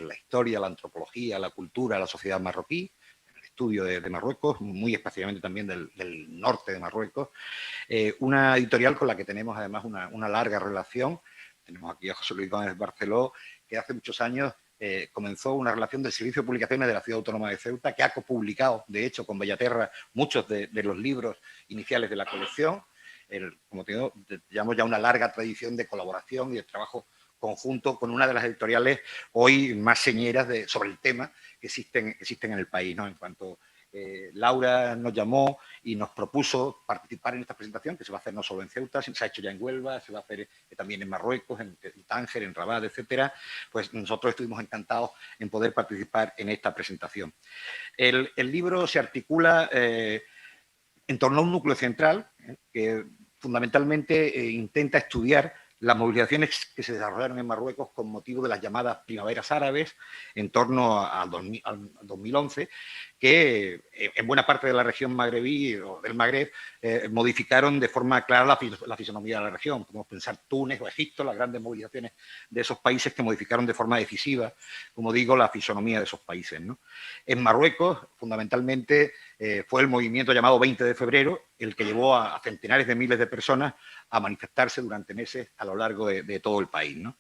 en la historia, la antropología, la cultura, la sociedad marroquí, en el estudio de Marruecos, muy especialmente también del norte de Marruecos. Una editorial con la que tenemos además una larga relación. Tenemos aquí a José Luis Gómez Barceló, que hace muchos años comenzó una relación del Servicio de Publicaciones de la Ciudad Autónoma de Ceuta, que ha copublicado, de hecho, con Bellaterra, muchos de los libros iniciales de la colección. Como te digo, llevamos ya una larga tradición de colaboración y de trabajo conjunto con una de las editoriales hoy más señeras sobre el tema que existen en el país, ¿no? En cuanto Laura nos llamó y nos propuso participar en esta presentación, que se va a hacer no solo en Ceuta, se ha hecho ya en Huelva, se va a hacer también en Marruecos, en Tánger, en Rabat, etcétera, pues nosotros estuvimos encantados en poder participar en esta presentación. El libro se articula en torno a un núcleo central que fundamentalmente intenta estudiar las movilizaciones que se desarrollaron en Marruecos con motivo de las llamadas primaveras árabes en torno al 2011, que en buena parte de la región magrebí o del Magreb modificaron de forma clara la fisonomía de la región. Podemos pensar Túnez o Egipto, las grandes movilizaciones de esos países que modificaron de forma decisiva, como digo, la fisonomía de esos países, ¿no? En Marruecos, fundamentalmente, fue el movimiento llamado 20 de febrero el que llevó a centenares de miles de personas a manifestarse durante meses a lo largo de todo el país, ¿no?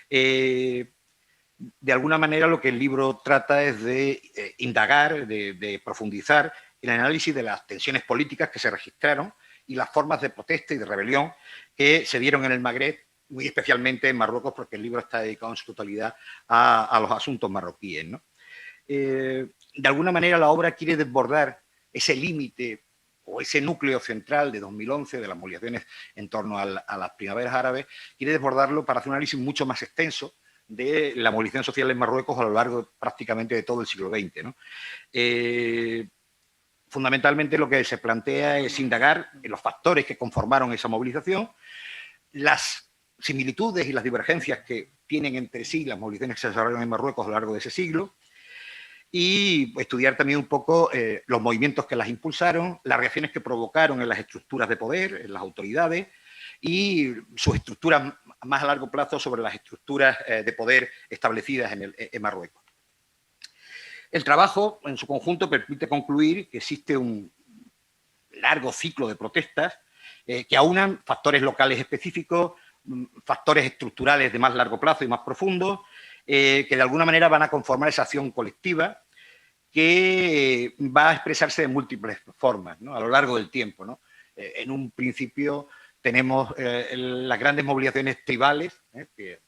De alguna manera lo que el libro trata es de indagar, de profundizar en el análisis de las tensiones políticas que se registraron y las formas de protesta y de rebelión que se dieron en el Magreb, muy especialmente en Marruecos, porque el libro está dedicado en su totalidad a los asuntos marroquíes, ¿no? De alguna manera la obra quiere desbordar ese límite o ese núcleo central de 2011 de las movilizaciones en torno a las primaveras árabes, quiere desbordarlo para hacer un análisis mucho más extenso de la movilización social en Marruecos a lo largo prácticamente de todo el siglo XX, ¿no? Fundamentalmente lo que se plantea es indagar en los factores que conformaron esa movilización, las similitudes y las divergencias que tienen entre sí las movilizaciones que se desarrollaron en Marruecos a lo largo de ese siglo, y estudiar también un poco los movimientos que las impulsaron, las reacciones que provocaron en las estructuras de poder, en las autoridades, y sus estructuras más a largo plazo sobre las estructuras de poder establecidas en Marruecos. El trabajo, en su conjunto, permite concluir que existe un largo ciclo de protestas que aunan factores locales específicos, factores estructurales de más largo plazo y más profundos, que de alguna manera van a conformar esa acción colectiva que va a expresarse de múltiples formas, ¿no? A lo largo del tiempo, ¿no? En un principio tenemos las grandes movilizaciones tribales, que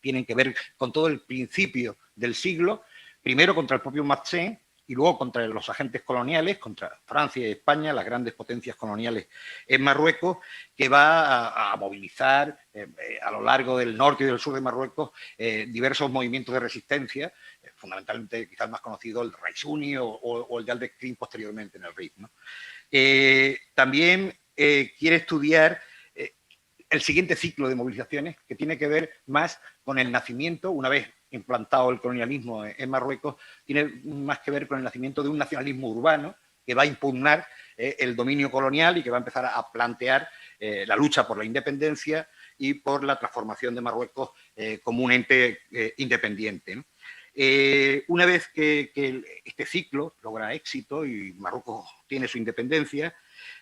tienen que ver con todo el principio del siglo, primero contra el propio Mazzén y luego contra los agentes coloniales, contra Francia y España, las grandes potencias coloniales en Marruecos, que va a movilizar a lo largo del norte y del sur de Marruecos diversos movimientos de resistencia, fundamentalmente quizás más conocido el Raisuni o el de Al-Bekrin posteriormente en el RIF, ¿no? También quiere estudiar el siguiente ciclo de movilizaciones que tiene que ver más con el nacimiento, una vez implantado el colonialismo en Marruecos, tiene más que ver con el nacimiento de un nacionalismo urbano que va a impugnar el dominio colonial y que va a empezar a plantear la lucha por la independencia y por la transformación de Marruecos como un ente independiente, ¿no? Una vez que este ciclo logra éxito y Marruecos tiene su independencia,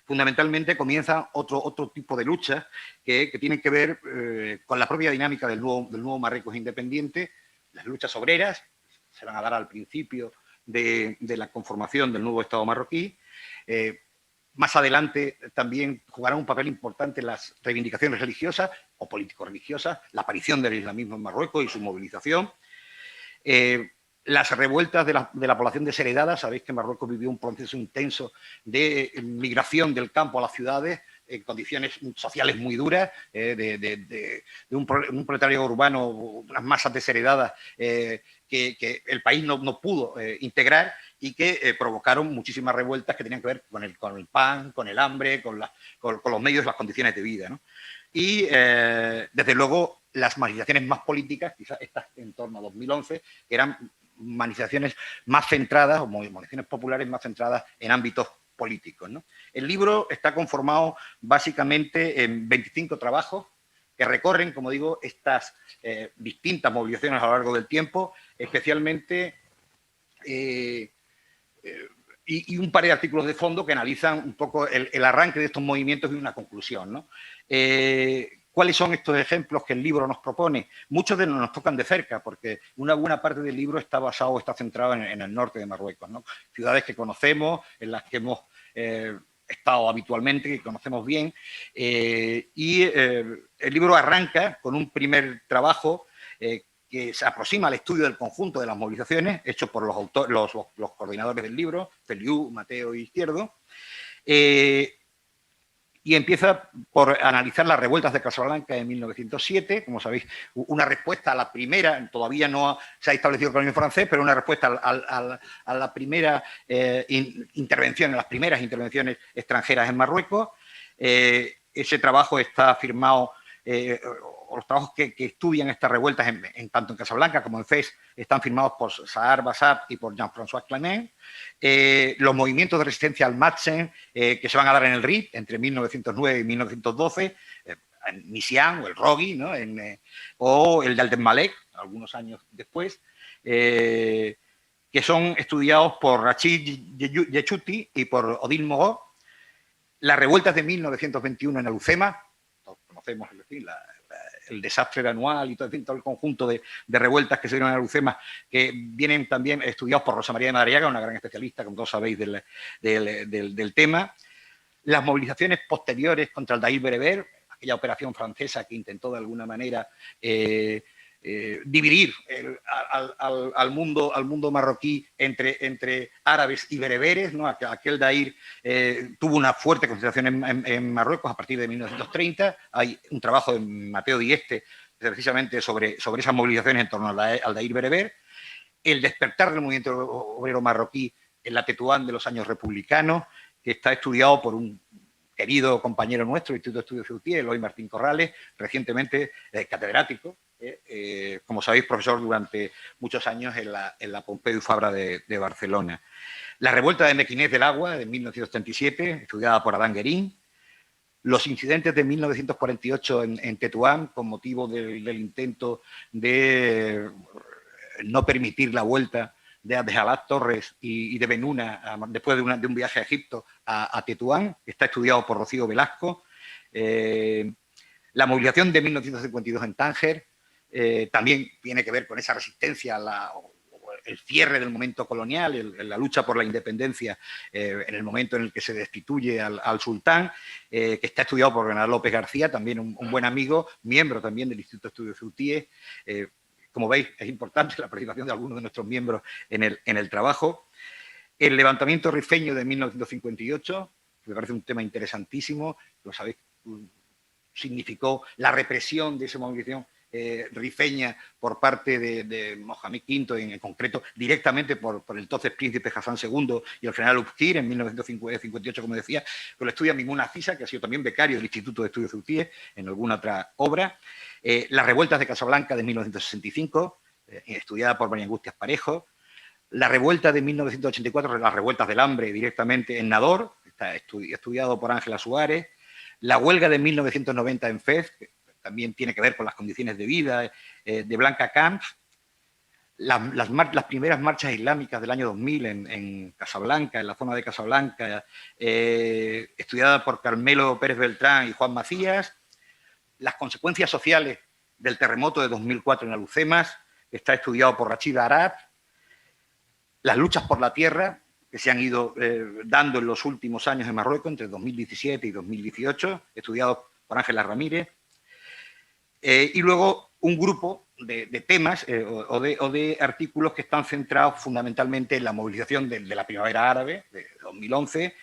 fundamentalmente comienza otro tipo de luchas que tienen que ver con la propia dinámica del nuevo Marruecos independiente. Las luchas obreras se van a dar al principio de la conformación del nuevo Estado marroquí. Más adelante también jugarán un papel importante las reivindicaciones religiosas o político-religiosas, la aparición del islamismo en Marruecos y su movilización. Las revueltas de la población desheredada, sabéis que Marruecos vivió un proceso intenso de migración del campo a las ciudades en condiciones sociales muy duras, de un proletariado urbano, unas masas desheredadas que el país no pudo integrar y que provocaron muchísimas revueltas que tenían que ver con el pan, con el hambre, con los medios y las condiciones de vida, ¿no? Y, desde luego, las manifestaciones más políticas, quizás estas en torno a 2011, que eran manifestaciones más centradas, o movilizaciones populares más centradas en ámbitos políticos, ¿no? El libro está conformado básicamente en 25 trabajos que recorren, como digo, estas distintas movilizaciones a lo largo del tiempo, especialmente y un par de artículos de fondo que analizan un poco el arranque de estos movimientos y una conclusión, ¿no? ¿Cuáles son estos ejemplos que el libro nos propone? Muchos de ellos nos tocan de cerca, porque una buena parte del libro está basado, está centrado en el norte de Marruecos, ¿no? Ciudades que conocemos, en las que hemos estado habitualmente, que conocemos bien, el libro arranca con un primer trabajo que se aproxima al estudio del conjunto de las movilizaciones, hecho por los coordinadores del libro, Feliu, Mateo y Izquierdo, y empieza por analizar las revueltas de Casablanca de 1907, como sabéis, una respuesta a la primera, todavía no se ha establecido el colonialismo francés, pero una respuesta a la primera intervención, a las primeras intervenciones extranjeras en Marruecos. Ese trabajo está firmado, los trabajos que estudian estas revueltas, tanto en Casablanca como en Fez, están firmados por Sahar Bassat y por Jean-François Clement. Los movimientos de resistencia al Matzen que se van a dar en el Rif entre 1909 y 1912, en Misián o el Rogui, ¿no? O el de Altenmalek, algunos años después, que son estudiados por Rachid Yechuti y por Odile Moreau. Las revueltas de 1921 en Alucema, todos conocemos, es decir, el desastre de Anual y todo el conjunto de revueltas que se dieron en Alucema, que vienen también estudiados por Rosa María de Madariaga, una gran especialista, como todos sabéis, del tema. Las movilizaciones posteriores contra el Daïr Bereber, aquella operación francesa que intentó de alguna manera dividir al mundo marroquí entre árabes y bereberes, ¿no? Aquel Daïr tuvo una fuerte concentración en Marruecos a partir de 1930. Hay un trabajo de Mateo Dieste precisamente sobre esas movilizaciones en torno al Daïr bereber. El despertar del movimiento obrero marroquí en la Tetuán de los años republicanos, que está estudiado por un querido compañero nuestro, Instituto de Estudios Ceutí, Eloy Martín Corrales, recientemente catedrático, como sabéis, profesor durante muchos años en la Pompeu Fabra de Barcelona. La revuelta de Mequinés del Agua, de 1937, estudiada por Adán Guerín. Los incidentes de 1948 en Tetuán, con motivo del intento de no permitir la vuelta de Abdejalá Torres y de Benuna, después de un viaje a Egipto a Tetuán, está estudiado por Rocío Velasco. La movilización de 1952 en Tánger también tiene que ver con esa resistencia el cierre del momento colonial, la lucha por la independencia en el momento en el que se destituye al sultán, que está estudiado por Bernardo López García, también un buen amigo, miembro también del Instituto de Estudios Ceutíes. Como veis, es importante la participación de algunos de nuestros miembros en el trabajo. El levantamiento rifeño de 1958, me parece un tema interesantísimo, lo sabéis, significó la represión de esa movilización rifeña por parte de Mohamed V, en concreto directamente por el entonces príncipe Hassan II y el general Ubkir en 1958, como decía, que lo estudia Mimuna Fisa, que ha sido también becario del Instituto de Estudios Ceutíes en alguna otra obra. Las revueltas de Casablanca de 1965, estudiada por María Angustias Parejo. La revuelta de 1984, las revueltas del hambre directamente en Nador, está estudiado por Ángela Suárez. La huelga de 1990 en Fez, que también tiene que ver con las condiciones de vida de Blanca Camps. Las primeras marchas islámicas del año 2000 en Casablanca, en la zona de Casablanca, estudiada por Carmelo Pérez Beltrán y Juan Macías. Las consecuencias sociales del terremoto de 2004 en Alucemas, que está estudiado por Rachida Arab. Las luchas por la tierra, que se han ido dando en los últimos años en Marruecos, entre 2017 y 2018, estudiado por Ángela Ramírez. Y luego un grupo de temas o de artículos que están centrados fundamentalmente en la movilización de la primavera árabe de 2011,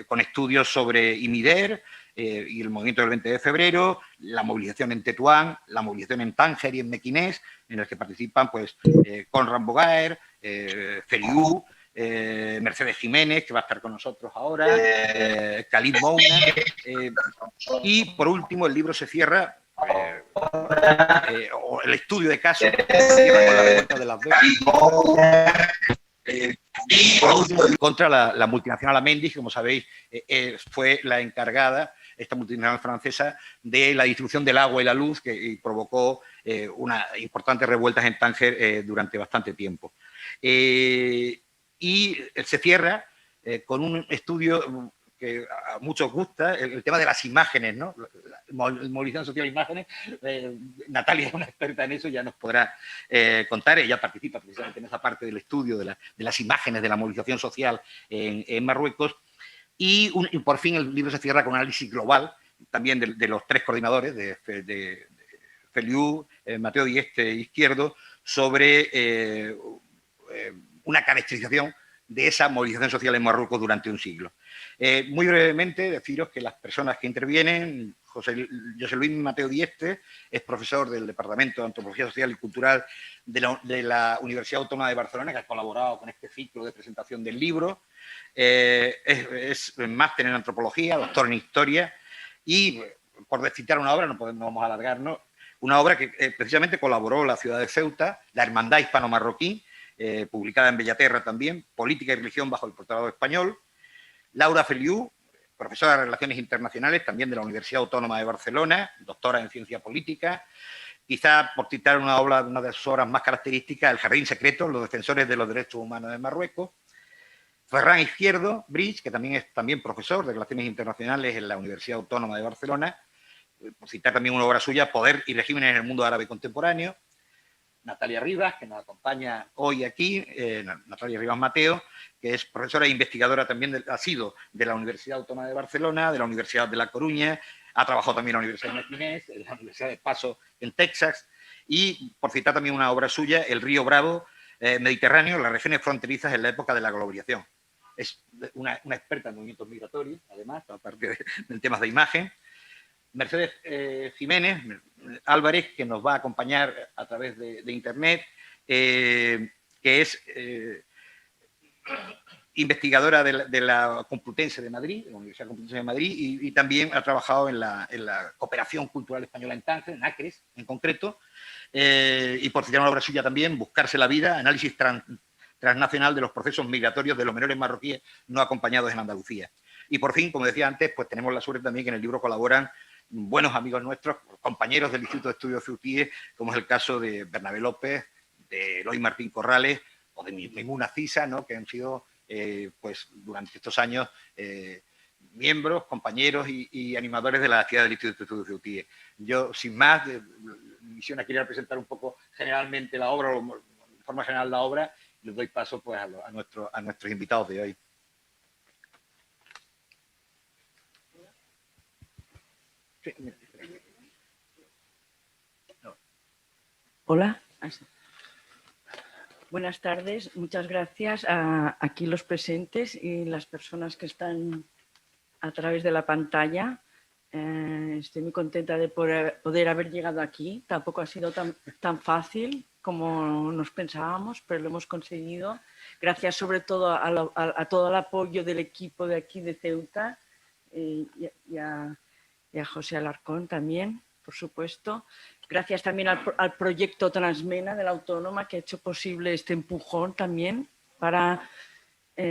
con estudios sobre Imider y el movimiento del 20 de febrero, la movilización en Tetuán, la movilización en Tánger y en Mequinés, en el que participan pues, Conrad Bogaer, Feliu, Mercedes Jiménez, que va a estar con nosotros ahora, Khalid Mouna, y por último el libro se cierra el estudio de casos con la revuelta de las contra la multinacional Amendi, que como sabéis fue la encargada esta multinacional francesa, de la distribución del agua y la luz, que provocó unas importantes revueltas en Tánger durante bastante tiempo. Y se cierra con un estudio que a muchos gusta, el tema de las imágenes, ¿no? Movilización social de imágenes. Natalia es una experta en eso, ya nos podrá contar. Ella participa precisamente en esa parte del estudio de las imágenes de la movilización social en Marruecos. Y por fin el libro se cierra con un análisis global, también de los tres coordinadores, de Feliu, Mateo Dieste e Izquierdo, sobre una caracterización de esa movilización social en Marruecos durante un siglo. Muy brevemente, deciros que las personas que intervienen, José Luis Mateo Dieste es profesor del Departamento de Antropología Social y Cultural de la Universidad Autónoma de Barcelona, que ha colaborado con este ciclo de presentación del libro. Es máster en Antropología, doctor en Historia y, por citar una obra, no vamos a alargarnos, una obra que precisamente colaboró la ciudad de Ceuta, la Hermandad Hispano-Marroquí, publicada en Bellaterra también, Política y Religión bajo el Protectorado Español. Laura Feliu, profesora de Relaciones Internacionales, también de la Universidad Autónoma de Barcelona, doctora en Ciencia Política. Quizá, por citar una de sus obras más características, El Jardín Secreto, los defensores de los derechos humanos de Marruecos. Ferran Izquierdo Bridge, que también es profesor de Relaciones Internacionales en la Universidad Autónoma de Barcelona, por citar también una obra suya, Poder y Regímenes en el Mundo Árabe Contemporáneo. Natalia Rivas, que nos acompaña hoy aquí, Natalia Rivas Mateo, que es profesora e investigadora también, ha sido de la Universidad Autónoma de Barcelona, de la Universidad de La Coruña, ha trabajado también en la Universidad de Martínez, en la Universidad de Paso en Texas, y por citar también una obra suya, El Río Bravo, Mediterráneo, las regiones fronterizas en la época de la globalización. Es una experta en movimientos migratorios, además, aparte de temas de imagen. Mercedes Jiménez Álvarez, que nos va a acompañar a través de Internet, que es investigadora de la Complutense de Madrid, de la Universidad Complutense de Madrid, y también ha trabajado en la Cooperación Cultural Española en Tánger, en ACRES en concreto, y por citar una obra suya también, Buscarse la vida, análisis transnacional de los procesos migratorios de los menores marroquíes no acompañados en Andalucía. Y por fin, como decía antes, pues tenemos la suerte también que en el libro colaboran buenos amigos nuestros, compañeros del Instituto de Estudios Ceutíes, como es el caso de Bernabé López, de Eloy Martín Corrales o de Mimuna Cisa, ¿no? Que han sido, pues, durante estos años miembros, compañeros y animadores de la actividad del Instituto de Estudios Ceutíes. Yo, sin más, mi misión es querer presentar un poco generalmente la obra, de forma general la obra, y les doy paso pues, a nuestros invitados de hoy. Hola. Buenas tardes. Muchas gracias a aquí los presentes y las personas que están a través de la pantalla. Estoy muy contenta de poder haber llegado aquí. Tampoco ha sido tan fácil como nos pensábamos, pero lo hemos conseguido. Gracias sobre todo a todo el apoyo del equipo de aquí de Ceuta y a José Alarcón también, por supuesto. Gracias también al proyecto Transmena de la Autónoma, que ha hecho posible este empujón también para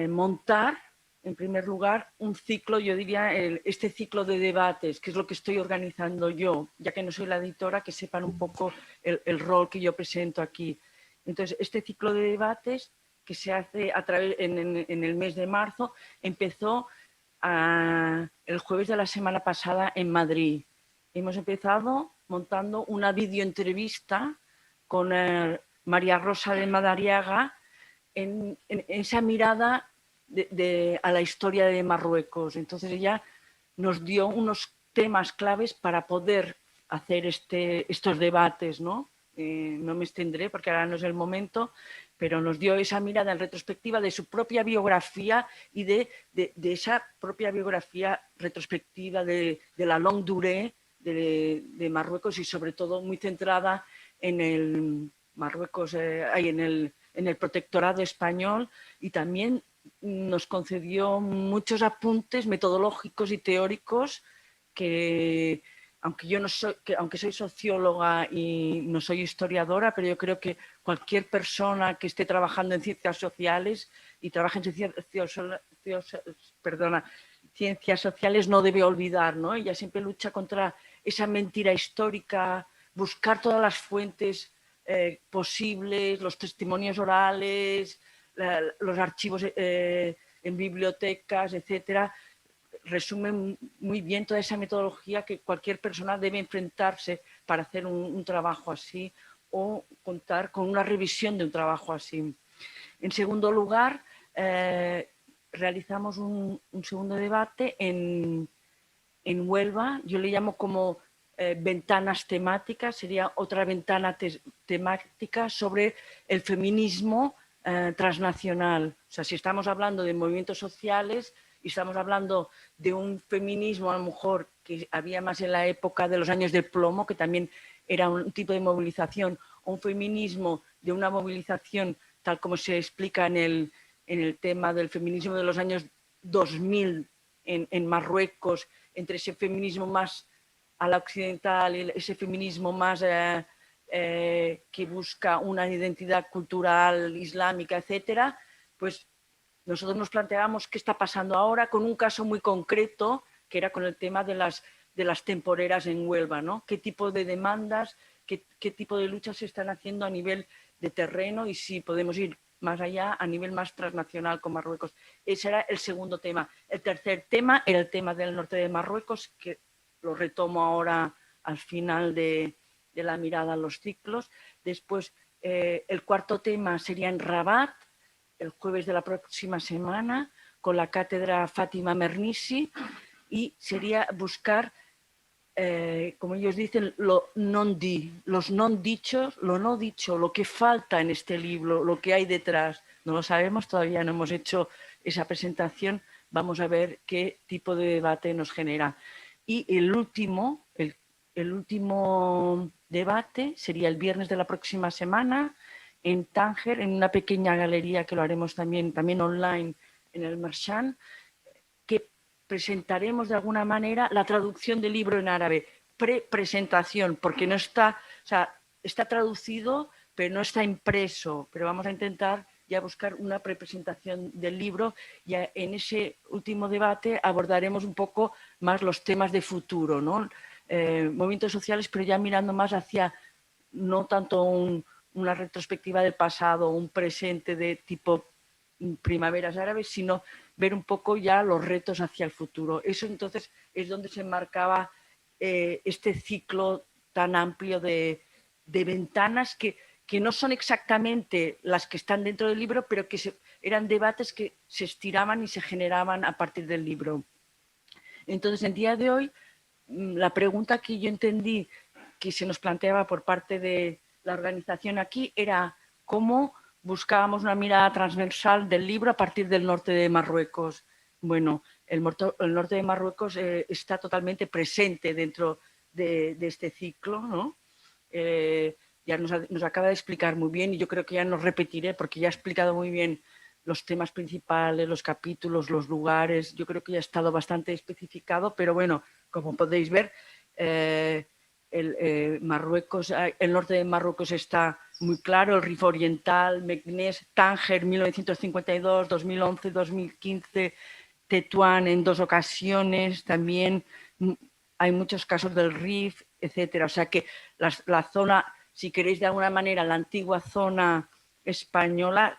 montar, en primer lugar, un ciclo, yo diría, este ciclo de debates, que es lo que estoy organizando yo, ya que no soy la editora, que sepan un poco el rol que yo presento aquí. Entonces, este ciclo de debates que se hace en el mes de marzo empezó el jueves de la semana pasada en Madrid. Hemos empezado montando una videoentrevista con María Rosa de Madariaga en esa mirada a la historia de Marruecos. Entonces ella nos dio unos temas claves para poder hacer estos debates, ¿no? No me extendré porque ahora no es el momento, pero nos dio esa mirada en retrospectiva de su propia biografía y de esa propia biografía retrospectiva de la longue durée de Marruecos y sobre todo muy centrada en el Marruecos, en el protectorado español, y también nos concedió muchos apuntes metodológicos y teóricos que aunque soy socióloga y no soy historiadora, pero yo creo que cualquier persona que esté trabajando en ciencias sociales y trabaje en ciencias sociales no debe olvidar, ¿no? Ella siempre lucha contra esa mentira histórica, buscar todas las fuentes posibles, los testimonios orales, los archivos en bibliotecas, etcétera. Resumen muy bien toda esa metodología que cualquier persona debe enfrentarse para hacer un trabajo así o contar con una revisión de un trabajo así. En segundo lugar, realizamos un segundo debate en Huelva. Yo le llamo como ventanas temáticas, sería otra ventana temática sobre el feminismo transnacional. O sea, si estamos hablando de movimientos sociales y estamos hablando de un feminismo a lo mejor que había más en la época de los años del plomo, que también era un tipo de movilización, o un feminismo de una movilización tal como se explica en el tema del feminismo de los años 2000 en Marruecos, entre ese feminismo más a la occidental y ese feminismo más que busca una identidad cultural islámica, etcétera, pues nosotros nos planteábamos qué está pasando ahora con un caso muy concreto, que era con el tema de las temporeras en Huelva, ¿no? ¿Qué tipo de demandas, qué tipo de luchas se están haciendo a nivel de terreno y si podemos ir más allá a nivel más transnacional con Marruecos? Ese era el segundo tema. El tercer tema era el tema del norte de Marruecos, que lo retomo ahora al final de la mirada a los ciclos. Después, el cuarto tema sería en Rabat, el jueves de la próxima semana, con la cátedra Fátima Mernissi, y sería buscar, como ellos dicen, los non dichos, lo no dicho, lo que falta en este libro, lo que hay detrás. No lo sabemos, todavía no hemos hecho esa presentación, vamos a ver qué tipo de debate nos genera. Y el último debate sería el viernes de la próxima semana, en Tánger, en una pequeña galería que lo haremos también online en el Marchand, que presentaremos de alguna manera la traducción del libro en árabe, pre-presentación, porque no está, o sea, está traducido, pero no está impreso, pero vamos a intentar ya buscar una prepresentación del libro. Ya en ese último debate abordaremos un poco más los temas de futuro, ¿no? Movimientos sociales, pero ya mirando más hacia no tanto una retrospectiva del pasado, un presente de tipo primaveras árabes, sino ver un poco ya los retos hacia el futuro. Eso entonces es donde se enmarcaba este ciclo tan amplio de ventanas que no son exactamente las que están dentro del libro, pero que eran debates que se estiraban y se generaban a partir del libro. Entonces, en día de hoy, la pregunta que yo entendí que se nos planteaba por parte de la organización aquí era cómo buscábamos una mirada transversal del libro a partir del norte de Marruecos. Bueno, el norte de Marruecos está totalmente presente dentro de este ciclo, ¿no? Ya nos acaba de explicar muy bien y yo creo que ya no repetiré porque ya ha explicado muy bien los temas principales, los capítulos, los lugares. Yo creo que ya ha estado bastante especificado, pero bueno, como podéis ver, Marruecos, el norte de Marruecos está muy claro, el Rif Oriental, Meknès, Tánger, 1952, 2011, 2015, Tetuán en 2 ocasiones, también hay muchos casos del Rif, etcétera. O sea que la zona, si queréis de alguna manera, la antigua zona española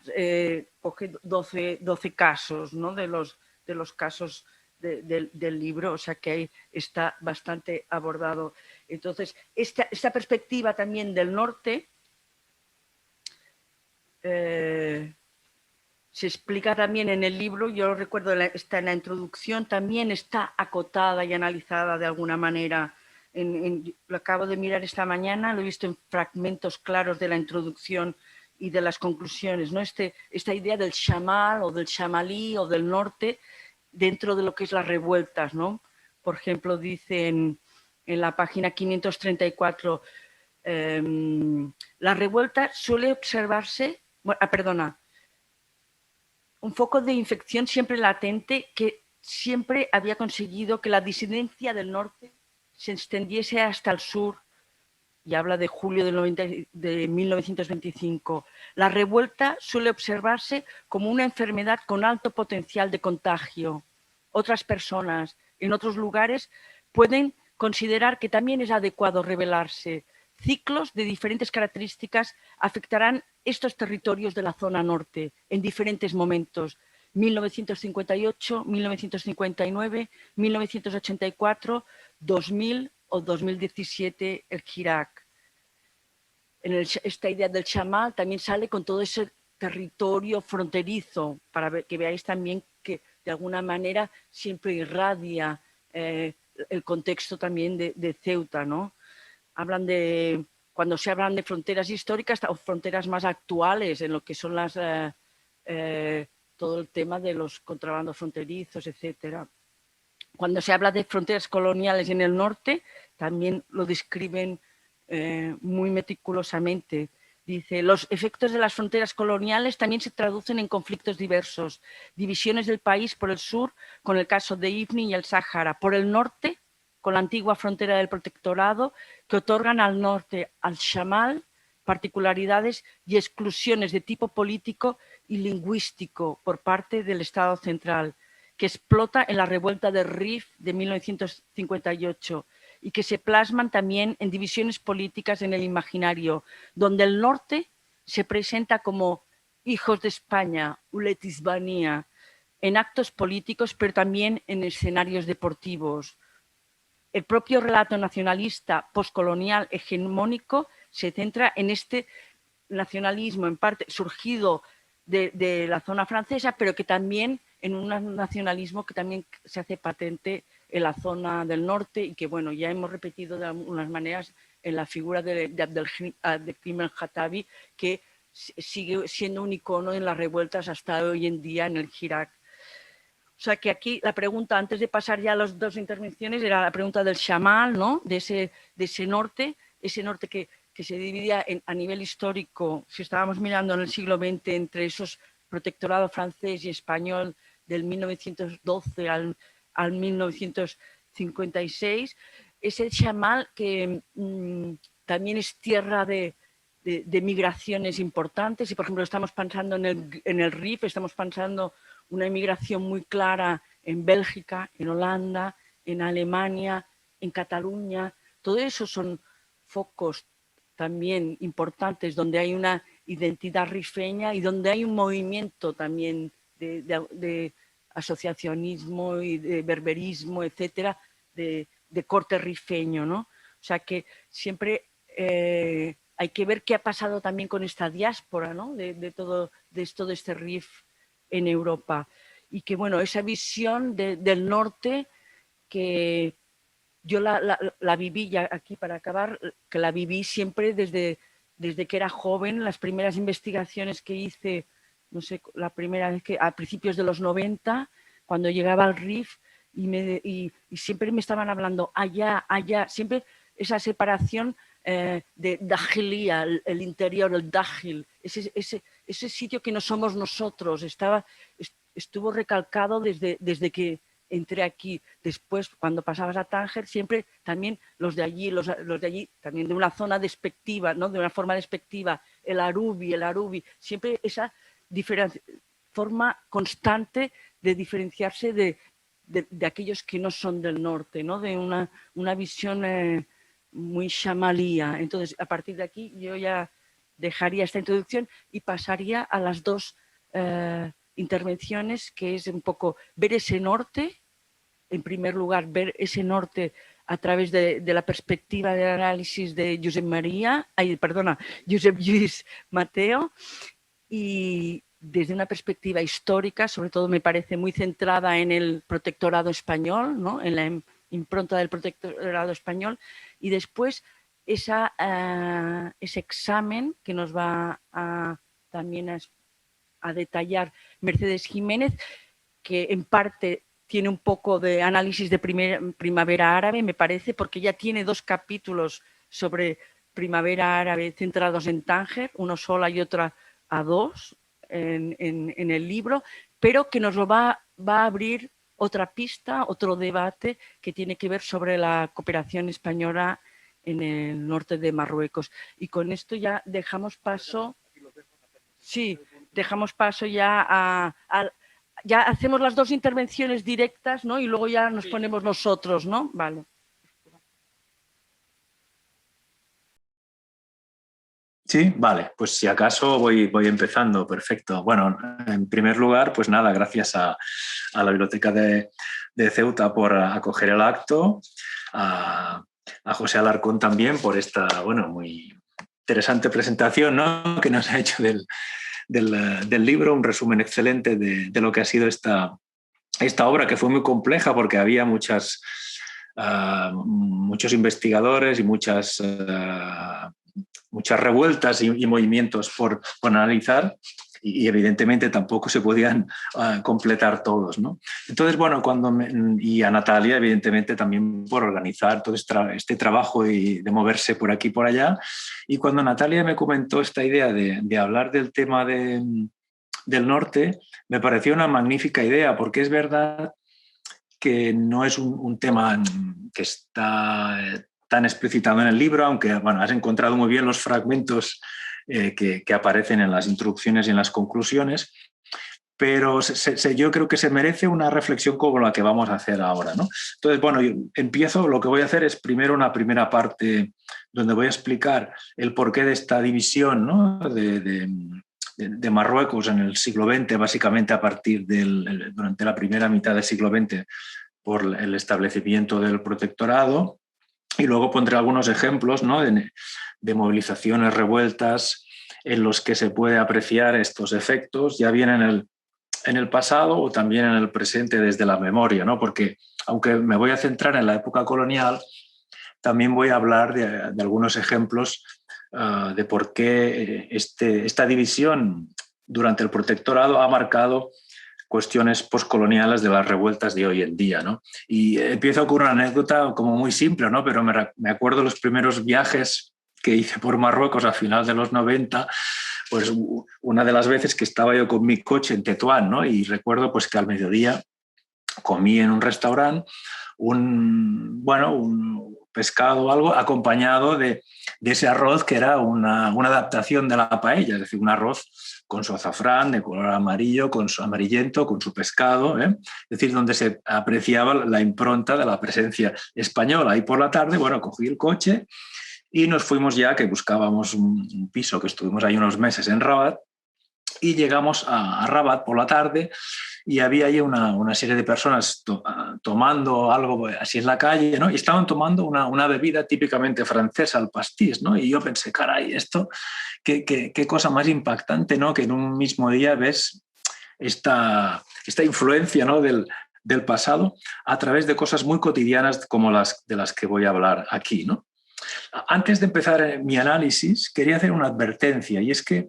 coge 12 casos, ¿no? de los casos del libro, o sea que ahí está bastante abordado. Entonces, esta perspectiva también del norte se explica también en el libro, yo lo recuerdo, está en la introducción, también está acotada y analizada de alguna manera. Lo acabo de mirar esta mañana, lo he visto en fragmentos claros de la introducción y de las conclusiones, ¿no? Esta idea del shamal o del shamalí o del norte dentro de lo que es las revueltas, ¿no? Por ejemplo, dice en la página 534, la revuelta suele observarse, un foco de infección siempre latente que siempre había conseguido que la disidencia del norte se extendiese hasta el sur, y habla de julio de 1925. La revuelta suele observarse como una enfermedad con alto potencial de contagio. otras personas en otros lugares pueden considerar que también es adecuado revelarse. Ciclos de diferentes características afectarán estos territorios de la zona norte en diferentes momentos. 1958, 1959, 1984, 2000 o 2017 el Irak. Esta idea del chamal también sale con todo ese territorio fronterizo, para que veáis también que de alguna manera siempre irradia el contexto también de Ceuta, ¿no? Cuando se hablan de fronteras históricas o fronteras más actuales, en lo que son todo el tema de los contrabandos fronterizos, etcétera. Cuando se habla de fronteras coloniales en el norte, también lo describen muy meticulosamente. Dice, los efectos de las fronteras coloniales también se traducen en conflictos diversos, divisiones del país por el sur, con el caso de Ifni y el Sáhara, por el norte, con la antigua frontera del protectorado, que otorgan al norte, al Shamal, particularidades y exclusiones de tipo político y lingüístico por parte del Estado central, que explota en la revuelta de Rif de 1958 y que se plasman también en divisiones políticas en el imaginario, donde el norte se presenta como hijos de España, Uletisbanía, en actos políticos, pero también en escenarios deportivos. El propio relato nacionalista postcolonial hegemónico se centra en este nacionalismo, en parte surgido de la zona francesa, pero que también en un nacionalismo que también se hace patente en la zona del norte y que, bueno, ya hemos repetido de algunas maneras en la figura de Abdelkrim el-Khattabi, que sigue siendo un icono en las revueltas hasta hoy en día en el Irak. O sea que aquí la pregunta, antes de pasar ya a las dos intervenciones, era la pregunta del Shamal, ¿no? De ese norte que se dividía a nivel histórico, si estábamos mirando en el siglo XX, entre esos protectorados francés y español del 1912 al 1956, ese Shamal que también es tierra de migraciones importantes y, por ejemplo, estamos pensando en el Rif, estamos pensando una inmigración muy clara en Bélgica, en Holanda, en Alemania, en Cataluña. Todo eso son focos también importantes donde hay una identidad rifeña y donde hay un movimiento también de asociacionismo y de berberismo, etcétera, de corte rifeño, ¿no? O sea que siempre hay que ver qué ha pasado también con esta diáspora, ¿no? de todo este Rif en Europa. Y que, bueno, esa visión del norte que yo la viví, ya aquí para acabar, que la viví siempre desde que era joven. Las primeras investigaciones que hice, no sé, la primera vez que a principios de los 90, cuando llegaba al Rif y siempre me estaban hablando allá, siempre esa separación de Dajilia, el interior, el Dajil, ese sitio que no somos nosotros, estuvo recalcado desde que entré aquí. Después, cuando pasabas a Tánger, siempre también los de allí, también de una zona despectiva, ¿no? De una forma despectiva, el arubi, siempre esa forma constante de diferenciarse de aquellos que no son del norte, ¿no? De una visión muy shamalía. Entonces, a partir de aquí, yo ya dejaría esta introducción y pasaría a las dos intervenciones, que es un poco ver ese norte. En primer lugar, ver ese norte a través de la perspectiva del análisis de Josep Lluís Mateo, y desde una perspectiva histórica, sobre todo me parece muy centrada en el protectorado español, ¿no? En la impronta del protectorado español, y después ese examen que nos va también a detallar Mercedes Jiménez, que en parte tiene un poco de análisis de primavera árabe, me parece, porque ya tiene 2 capítulos sobre primavera árabe centrados en Tánger, uno sola y otra a 2 en el libro, pero que nos lo va a abrir otra pista, otro debate que tiene que ver sobre la cooperación española en el norte de Marruecos. Y con esto ya dejamos paso... Sí, dejamos paso ya ya hacemos las dos intervenciones directas, ¿no? Y luego ya nos ponemos nosotros, ¿no? Vale. Sí, vale, pues si acaso voy empezando, perfecto. Bueno, en primer lugar, pues nada, gracias a la Biblioteca de Ceuta por acoger el acto, a José Alarcón también por esta, bueno, muy interesante presentación, ¿no?, que nos ha hecho del libro, un resumen excelente de lo que ha sido esta obra, que fue muy compleja porque había muchos investigadores y muchas revueltas y movimientos por analizar, y evidentemente tampoco se podían completar todos, ¿no? Entonces, bueno, y a Natalia, evidentemente, también por organizar todo este trabajo y de moverse por aquí y por allá. Y cuando Natalia me comentó esta idea de hablar del tema del norte, me pareció una magnífica idea, porque es verdad que no es un tema que está tan explicitado en el libro, aunque bueno, has encontrado muy bien los fragmentos que aparecen en las introducciones y en las conclusiones, pero yo creo que se merece una reflexión como la que vamos a hacer ahora, ¿no? Entonces, bueno, lo que voy a hacer es primero una primera parte donde voy a explicar el porqué de esta división, ¿no?, de Marruecos en el siglo XX, básicamente a partir durante la primera mitad del siglo XX, por el establecimiento del protectorado, y luego pondré algunos ejemplos, ¿no?, de movilizaciones, revueltas, en los que se puede apreciar estos efectos, ya bien en el pasado o también en el presente desde la memoria, ¿no? Porque aunque me voy a centrar en la época colonial, también voy a hablar de algunos ejemplos de por qué esta división durante el protectorado ha marcado cuestiones postcoloniales de las revueltas de hoy en día, ¿no? Y empiezo con una anécdota como muy simple, ¿no?, pero me acuerdo de los primeros viajes que hice por Marruecos a final de los 90, pues una de las veces que estaba yo con mi coche en Tetuán, ¿no?, y recuerdo pues que al mediodía comí en un restaurante un pescado o algo acompañado de ese arroz que era una adaptación de la paella, es decir, un arroz con su azafrán de color amarillo, con su amarillento, con su pescado, es decir, donde se apreciaba la impronta de la presencia española. Y por la tarde, bueno, cogí el coche y nos fuimos ya, que buscábamos un piso, que estuvimos ahí unos meses en Rabat, y llegamos a Rabat por la tarde, y había ahí una serie de personas tomando algo así en la calle, ¿no?, y estaban tomando una bebida típicamente francesa, el pastis, ¿no? Y yo pensé, caray, esto, qué cosa más impactante, ¿no?, que en un mismo día ves esta influencia, ¿no?, del pasado a través de cosas muy cotidianas como de las que voy a hablar aquí, ¿no? Antes de empezar mi análisis, quería hacer una advertencia, y es que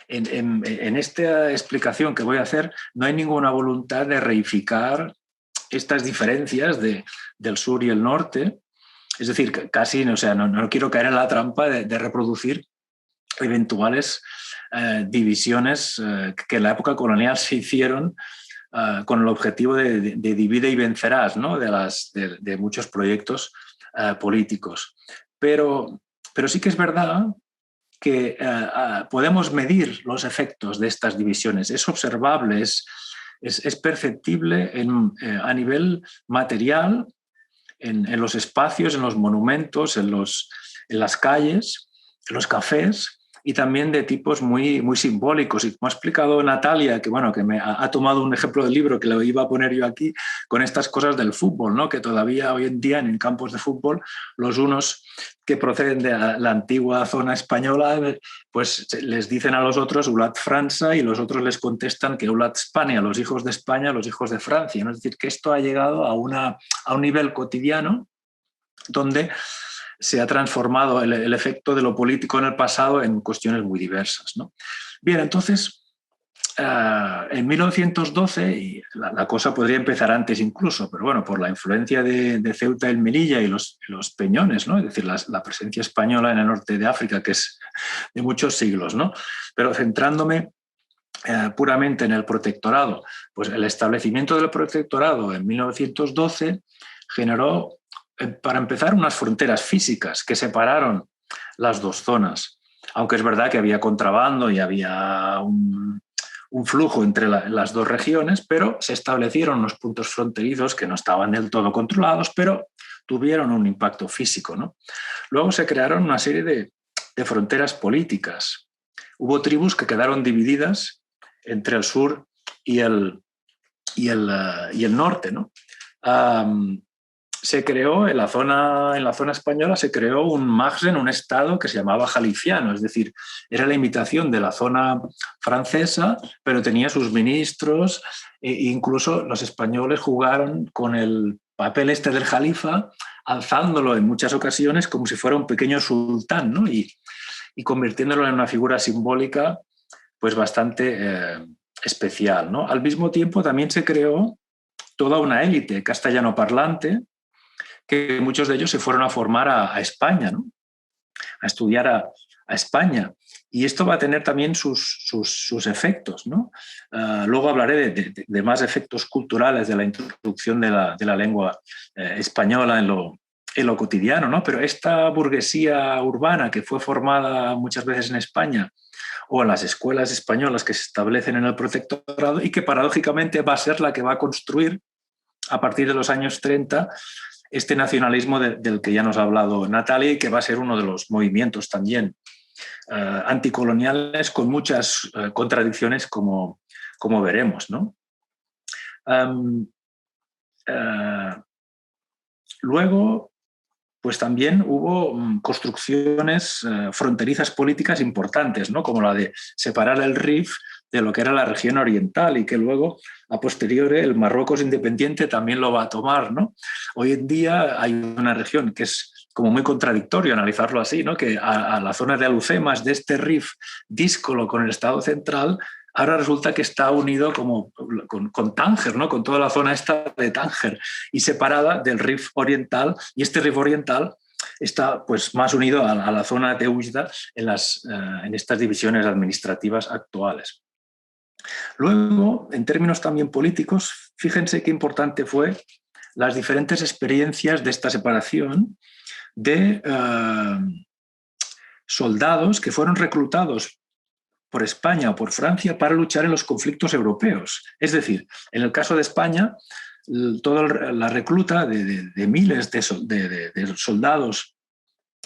en esta explicación que voy a hacer no hay ninguna voluntad de reificar estas diferencias del sur y el norte. Es decir, casi, o sea, no quiero caer en la trampa de reproducir eventuales divisiones que en la época colonial se hicieron con el objetivo de divide y vencerás, ¿no?, de muchos proyectos políticos. Pero sí que es verdad que podemos medir los efectos de estas divisiones. Es observable, es perceptible a nivel material, en los espacios, en los monumentos, en las calles, en los cafés, y también de tipos muy, muy simbólicos. Y como ha explicado Natalia, que me ha tomado un ejemplo del libro que lo iba a poner yo aquí, con estas cosas del fútbol, ¿no?, que todavía hoy en día en campos de fútbol, los unos que proceden de la antigua zona española, pues les dicen a los otros Ulat França, y los otros les contestan que Ulat España, los hijos de España, los hijos de Francia, ¿no? Es decir, que esto ha llegado a un nivel cotidiano donde se ha transformado el efecto de lo político en el pasado en cuestiones muy diversas, ¿no? Bien, entonces, en 1912, y la cosa podría empezar antes incluso, pero bueno, por la influencia de Ceuta y Melilla y los peñones, ¿no?, es decir, la presencia española en el norte de África, que es de muchos siglos, ¿no? Pero centrándome puramente en el protectorado, pues el establecimiento del protectorado en 1912 generó, para empezar, unas fronteras físicas que separaron las dos zonas, aunque es verdad que había contrabando y había un un flujo entre las dos regiones, pero se establecieron unos puntos fronterizos que no estaban del todo controlados, pero tuvieron un impacto físico, ¿no? Luego se crearon una serie de fronteras políticas. Hubo tribus que quedaron divididas entre el sur y el norte, ¿no? Se creó en la zona española, se creó un Magsen, un estado que se llamaba Jaliciano, es decir, era la imitación de la zona francesa, pero tenía sus ministros, e incluso los españoles jugaron con el papel este del jalifa, alzándolo en muchas ocasiones como si fuera un pequeño sultán, ¿no? y convirtiéndolo en una figura simbólica pues bastante especial, ¿no? Al mismo tiempo también se creó toda una élite castellano parlante, que muchos de ellos se fueron a formar a España, ¿no? A estudiar a España. Y esto va a tener también sus efectos, ¿no? Luego hablaré de más efectos culturales de la introducción de la lengua española en lo cotidiano, ¿no? Pero esta burguesía urbana que fue formada muchas veces en España o en las escuelas españolas que se establecen en el protectorado y que paradójicamente va a ser la que va a construir a partir de los años 30 este nacionalismo del que ya nos ha hablado Natalia y que va a ser uno de los movimientos también anticoloniales con muchas contradicciones como veremos, ¿no? Luego, pues también hubo construcciones fronterizas políticas importantes, ¿no? Como la de separar el Rif de lo que era la región oriental y que luego, a posteriori, el Marruecos independiente también lo va a tomar, ¿no? Hoy en día hay una región que es como muy contradictorio analizarlo así, ¿no? Que a la zona de Alucemas, de este Rif díscolo con el Estado central, ahora resulta que está unido como con Tánger, ¿no? Con toda la zona esta de Tánger y separada del Rif oriental, y este Rif oriental está pues más unido a la zona de Oujda en estas divisiones administrativas actuales. Luego, en términos también políticos, fíjense qué importante fue las diferentes experiencias de esta separación de soldados que fueron reclutados por España o por Francia para luchar en los conflictos europeos. Es decir, en el caso de España, toda la recluta de miles de soldados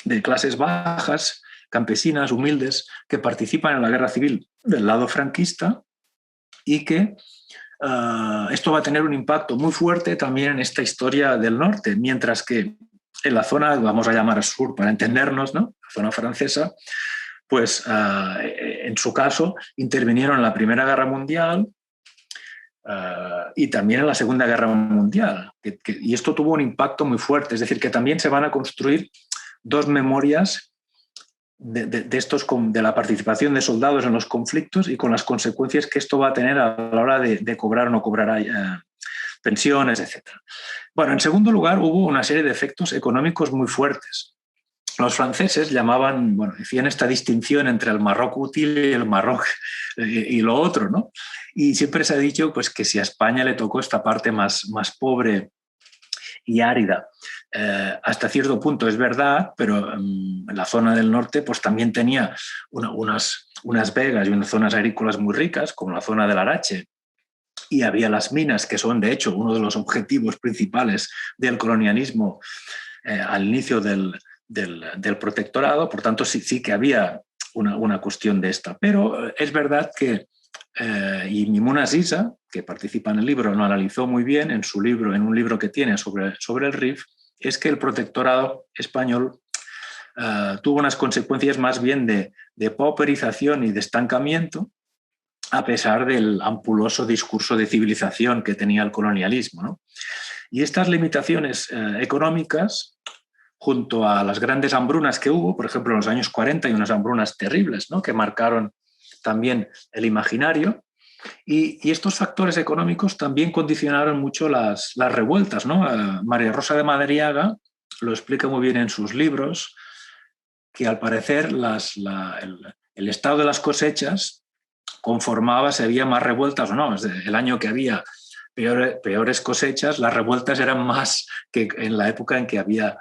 de clases bajas, campesinas, humildes, que participan en la guerra civil del lado franquista y que esto va a tener un impacto muy fuerte también en esta historia del norte, mientras que en la zona, vamos a llamar sur para entendernos, ¿no? La zona francesa, pues en su caso intervinieron en la Primera Guerra Mundial y también en la Segunda Guerra Mundial. Y esto tuvo un impacto muy fuerte, es decir, que también se van a construir dos memorias de la participación de soldados en los conflictos y con las consecuencias que esto va a tener a la hora de cobrar o no cobrar pensiones, etc. Bueno, en segundo lugar, hubo una serie de efectos económicos muy fuertes. Los franceses hacían esta distinción entre el Maroc útil y el Maroc y lo otro, ¿no? Y siempre se ha dicho pues, que si a España le tocó esta parte más pobre y árida, hasta cierto punto es verdad, pero en la zona del norte pues, también tenía unas vegas y unas zonas agrícolas muy ricas, como la zona del Arache, y había las minas, que son de hecho uno de los objetivos principales del colonialismo al inicio del protectorado, por tanto sí que había una cuestión de esta. Pero es verdad que y Mimouna Aziza, que participa en el libro, lo analizó muy bien en un libro que tiene sobre el Rif, es que el protectorado español tuvo unas consecuencias más bien de pauperización y de estancamiento, a pesar del ampuloso discurso de civilización que tenía el colonialismo, ¿no? Y estas limitaciones económicas, junto a las grandes hambrunas que hubo, por ejemplo, en los años 40 hay unas hambrunas terribles, ¿no? Que marcaron también el imaginario, y estos factores económicos también condicionaron mucho las revueltas, ¿no? María Rosa de Madariaga lo explica muy bien en sus libros, que al parecer el estado de las cosechas conformaba si había más revueltas o no. El año que había peores cosechas, las revueltas eran más que en la época en que había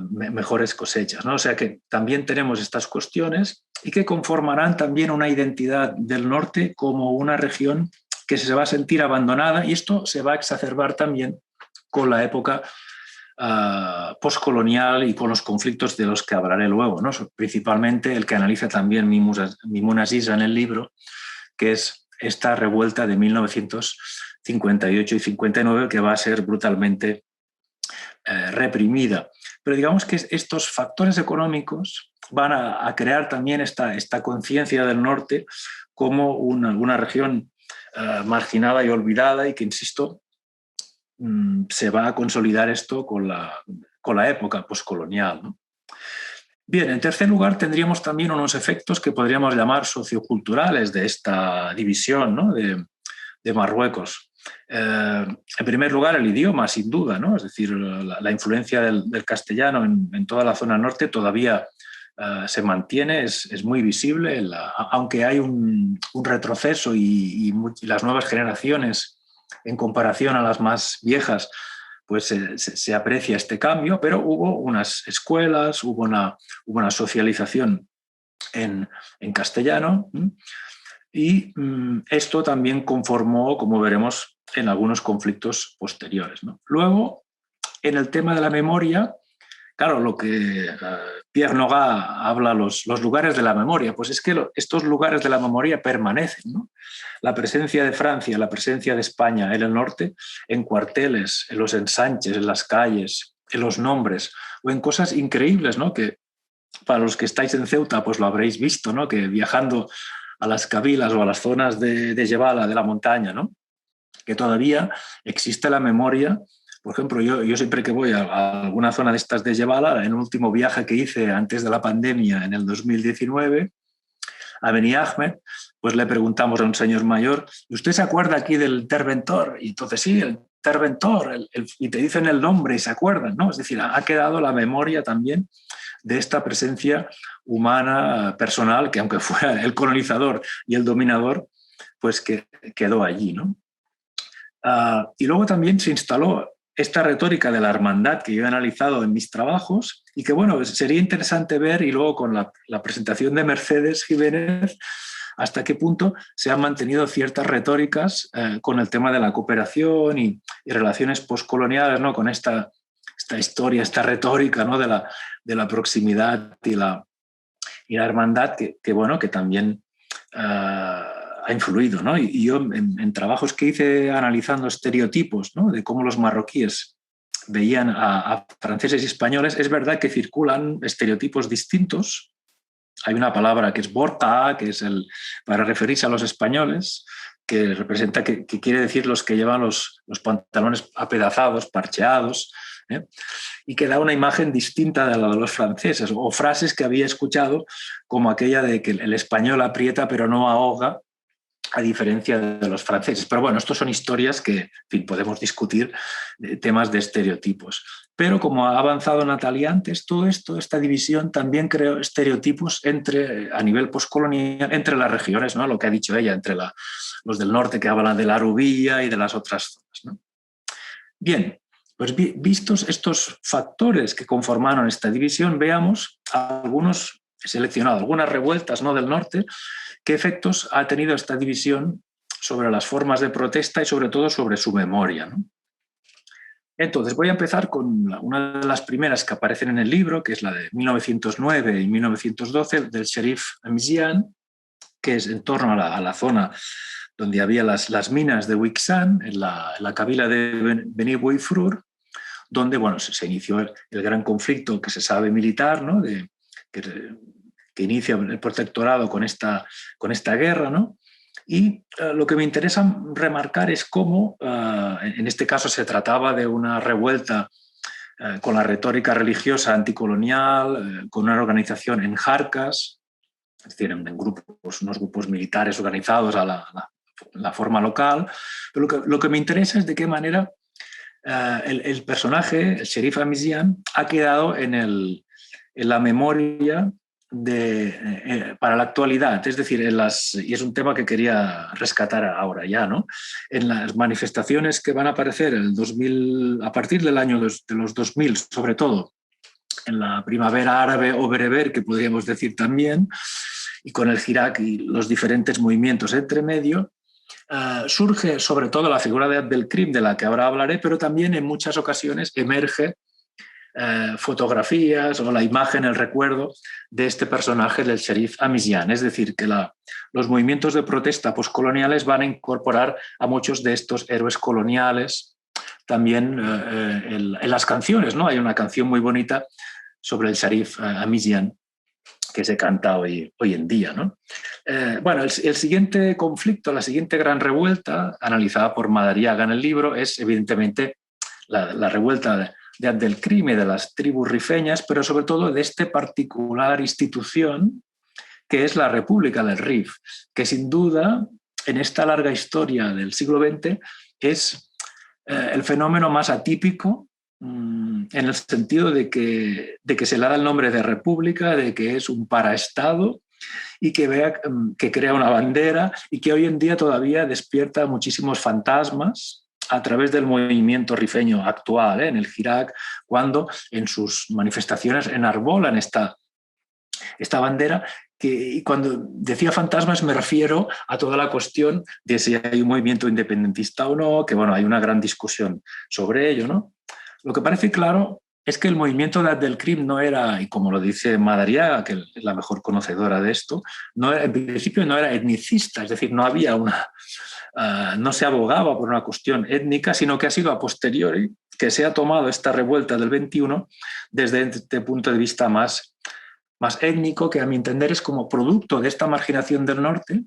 mejores cosechas, ¿no? O sea que también tenemos estas cuestiones y que conformarán también una identidad del norte como una región que se va a sentir abandonada, y esto se va a exacerbar también con la época postcolonial y con los conflictos de los que hablaré luego, ¿no? Principalmente el que analiza también Mimoun Aziza en el libro, que es esta revuelta de 1958 y 59 que va a ser brutalmente reprimida. Pero digamos que estos factores económicos van a crear también esta conciencia del norte como una región marginada y olvidada, y que, insisto, se va a consolidar esto con la época postcolonial, ¿no? Bien, en tercer lugar tendríamos también unos efectos que podríamos llamar socioculturales de esta división, ¿no?, de Marruecos. En primer lugar, el idioma, sin duda, ¿no? Es decir, la influencia del castellano en toda la zona norte todavía se mantiene, es muy visible, aunque hay un retroceso y las nuevas generaciones, en comparación a las más viejas, pues se aprecia este cambio, pero hubo unas escuelas, hubo una socialización en castellano, y esto también conformó, como veremos, en algunos conflictos posteriores, ¿no? Luego, en el tema de la memoria, claro, lo que Pierre Nogent habla, los lugares de la memoria, pues es que estos lugares de la memoria permanecen, ¿no? La presencia de Francia, la presencia de España en el norte, en cuarteles, en los ensanches, en las calles, en los nombres, o en cosas increíbles, ¿no?, que para los que estáis en Ceuta pues lo habréis visto, ¿no?, que viajando a las cabilas o a las zonas de Yebala, de la montaña, ¿no?, que todavía existe la memoria. Por ejemplo, yo siempre que voy a alguna zona de estas de Yebala, en el último viaje que hice antes de la pandemia, en el 2019, a Beni Ahmed, pues le preguntamos a un señor mayor, ¿usted se acuerda aquí del Terventor? Y entonces sí, el Terventor, y te dicen el nombre y se acuerdan, ¿no? Es decir, ha quedado la memoria también de esta presencia humana personal, que aunque fuera el colonizador y el dominador, pues que quedó allí, ¿no? Y luego también se instaló esta retórica de la hermandad que yo he analizado en mis trabajos y que, bueno, sería interesante ver, y luego con la presentación de Mercedes Jiménez, hasta qué punto se han mantenido ciertas retóricas con el tema de la cooperación y relaciones postcoloniales, ¿no?, con esta historia, esta retórica, ¿no?, de la proximidad y la hermandad que bueno, que también ha influido, ¿no? Y yo en trabajos que hice analizando estereotipos, ¿no?, de cómo los marroquíes veían a franceses y españoles, es verdad que circulan estereotipos distintos. Hay una palabra que es borca, que es para referirse a los españoles, que representa, que quiere decir los que llevan los pantalones apedazados, parcheados, ¿eh?, y que da una imagen distinta de la de los franceses, o frases que había escuchado como aquella de que el español aprieta pero no ahoga, a diferencia de los franceses. Pero bueno, estos son historias que, en fin, podemos discutir, temas de estereotipos. Pero como ha avanzado Natalia antes, todo esto, esta división también creó estereotipos a nivel postcolonial entre las regiones, ¿no?, lo que ha dicho ella, entre los del norte que hablan de la Arubilla y de las otras zonas, ¿no? Bien, pues vistos estos factores que conformaron esta división, veamos algunos, he seleccionado algunas revueltas, ¿no?, del norte. ¿Qué efectos ha tenido esta división sobre las formas de protesta y sobre todo sobre su memoria, ¿no? Entonces voy a empezar con una de las primeras que aparecen en el libro, que es la de 1909 y 1912 del Cherif Amizian, que es en torno a la zona donde había las minas de Wixan, en la cabila de Beni Boifrur, donde, bueno, se inició el gran conflicto que se sabe militar, ¿no?, que inicia el protectorado con esta guerra, ¿no? Y lo que me interesa remarcar es cómo, en este caso se trataba de una revuelta con la retórica religiosa anticolonial, con una organización en jarcas, es decir, en grupos, unos grupos militares organizados a la forma local. Pero lo que me interesa es de qué manera el personaje, el Cherif Amizian, ha quedado en la memoria para la actualidad, es decir, y es un tema que quería rescatar ahora ya, ¿no? En las manifestaciones que van a aparecer a partir del año de los 2000, sobre todo, en la primavera árabe o bereber, que podríamos decir también, y con el Hirak y los diferentes movimientos entre medio, surge sobre todo la figura de Abdelkrim, de la que ahora hablaré, pero también en muchas ocasiones emerge fotografías o la imagen, el recuerdo de este personaje del Sharif Amizian. Es decir, que los movimientos de protesta postcoloniales van a incorporar a muchos de estos héroes coloniales también en las canciones, ¿no? Hay una canción muy bonita sobre el Sharif Amizian que se canta hoy en día, ¿no? Bueno, el siguiente conflicto, la siguiente gran revuelta, analizada por Madariaga en el libro, es evidentemente la revuelta de Abdelkrim y de las tribus rifeñas, pero sobre todo de esta particular institución que es la República del Rif, que sin duda en esta larga historia del siglo XX es el fenómeno más atípico en el sentido de que se le da el nombre de república, de que es un paraestado y que crea una bandera y que hoy en día todavía despierta muchísimos fantasmas a través del movimiento rifeño actual, en el Hirak, cuando en sus manifestaciones enarbolan esta bandera. Y cuando decía fantasmas me refiero a toda la cuestión de si hay un movimiento independentista o no, que bueno, hay una gran discusión sobre ello, ¿no? Lo que parece claro es que el movimiento de Abdelkrim no era, y como lo dice Madariaga, que es la mejor conocedora de esto, en principio no era etnicista, es decir, no se abogaba por una cuestión étnica, sino que ha sido a posteriori que se ha tomado esta revuelta del 21 desde este punto de vista más étnico, que a mi entender es como producto de esta marginación del norte,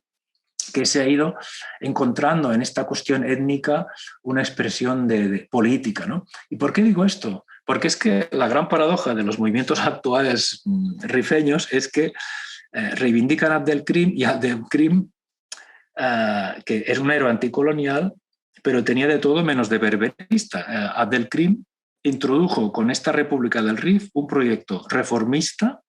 que se ha ido encontrando en esta cuestión étnica una expresión de política, ¿no? ¿Y por qué digo esto? Porque es que la gran paradoja de los movimientos actuales rifeños es que reivindican a Abdelkrim, y Abdelkrim, que es un héroe anticolonial, pero tenía de todo menos de berberista. Abdelkrim introdujo con esta República del Rif un proyecto reformista,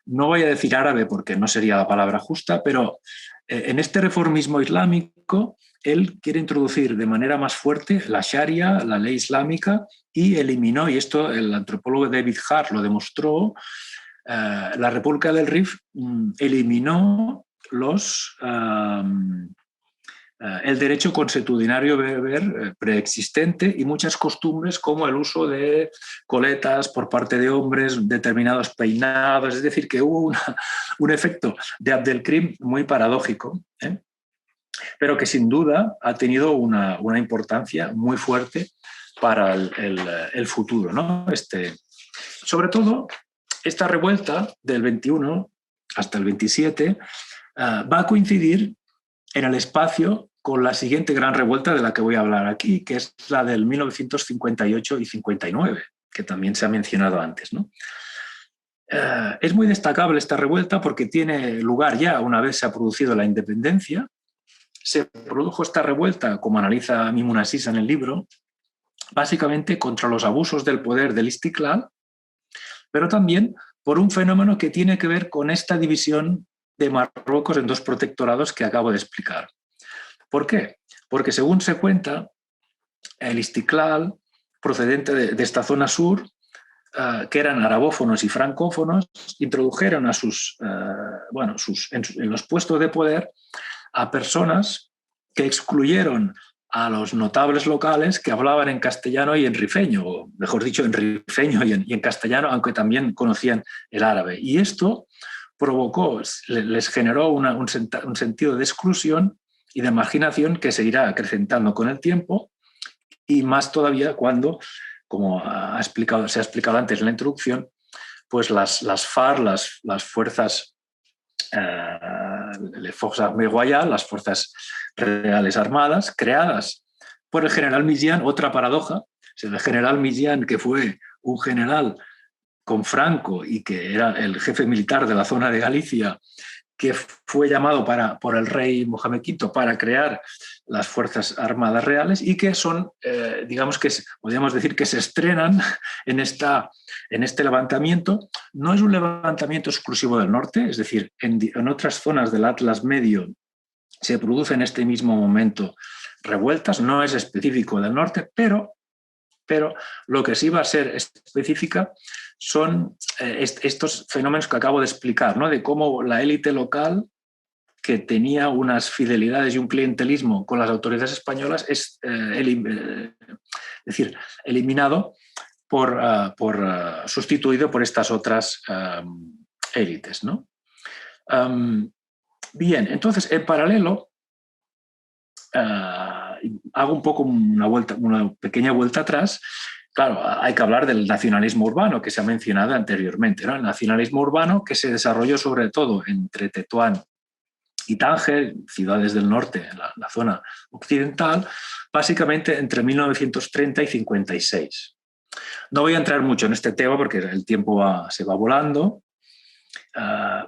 no voy a decir árabe porque no sería la palabra justa, pero en este reformismo islámico él quiere introducir de manera más fuerte la Sharia, la ley islámica, y eliminó, y esto el antropólogo David Hart lo demostró, la República del Rif eliminó el derecho consuetudinario bereber preexistente y muchas costumbres como el uso de coletas por parte de hombres, determinados peinados, es decir, que hubo un efecto de Abdelkrim muy paradójico, pero que sin duda ha tenido una importancia muy fuerte para el futuro, ¿no? Sobre todo, esta revuelta del 21 hasta el 27 va a coincidir en el espacio con la siguiente gran revuelta de la que voy a hablar aquí, que es la del 1958 y 59, que también se ha mencionado antes, ¿no? Es muy destacable esta revuelta porque tiene lugar ya una vez se ha producido la independencia. Se produjo esta revuelta, como analiza Mimoun Aziz en el libro, básicamente contra los abusos del poder del Istiklal, pero también por un fenómeno que tiene que ver con esta división de Marruecos en dos protectorados que acabo de explicar. ¿Por qué? Porque según se cuenta, el Istiklal, procedente de esta zona sur, que eran arabófonos y francófonos, introdujeron en los puestos de poder a personas que excluyeron a los notables locales que hablaban en castellano y en rifeño, o mejor dicho, en rifeño y en castellano, aunque también conocían el árabe. Y esto les generó un sentido de exclusión y de marginación que se irá acrecentando con el tiempo, y más todavía cuando, como se ha explicado antes en la introducción, pues las FARC, las fuerzas les Forces Armées Royales, las fuerzas reales armadas, creadas por el general Mizian, otra paradoja, el general Mizian, que fue un general con Franco y que era el jefe militar de la zona de Galicia, que fue llamado por el rey Mohamed V para crear las Fuerzas Armadas Reales, y que son, digamos que podríamos decir que se estrenan en este levantamiento no es un levantamiento exclusivo del norte, es decir, en otras zonas del Atlas Medio se producen en este mismo momento revueltas, no es específico del norte, pero lo que sí va a ser específica son estos fenómenos que acabo de explicar, ¿no? De cómo la élite local, que tenía unas fidelidades y un clientelismo con las autoridades españolas, es decir, eliminado sustituido por estas otras élites, ¿no? Bien, entonces, en paralelo, hago un poco una pequeña vuelta atrás. Claro, hay que hablar del nacionalismo urbano que se ha mencionado anteriormente, ¿no? El nacionalismo urbano que se desarrolló sobre todo entre Tetuán y Tánger, ciudades del norte, en la zona occidental, básicamente entre 1930 y 56. No voy a entrar mucho en este tema porque el tiempo se va volando,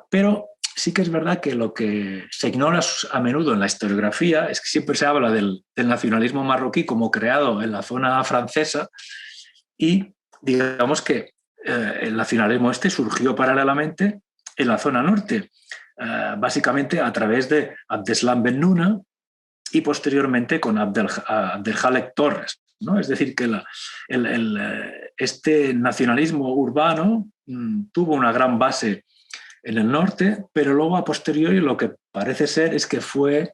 pero sí que es verdad que lo que se ignora a menudo en la historiografía es que siempre se habla del nacionalismo marroquí como creado en la zona francesa y digamos que el nacionalismo surgió paralelamente en la zona norte, básicamente a través de Abdeslam Ben Nuna y posteriormente con Abdelhalek Torres, ¿no? Es decir, que este nacionalismo urbano tuvo una gran base en el norte, pero luego a posteriori lo que parece ser es que fue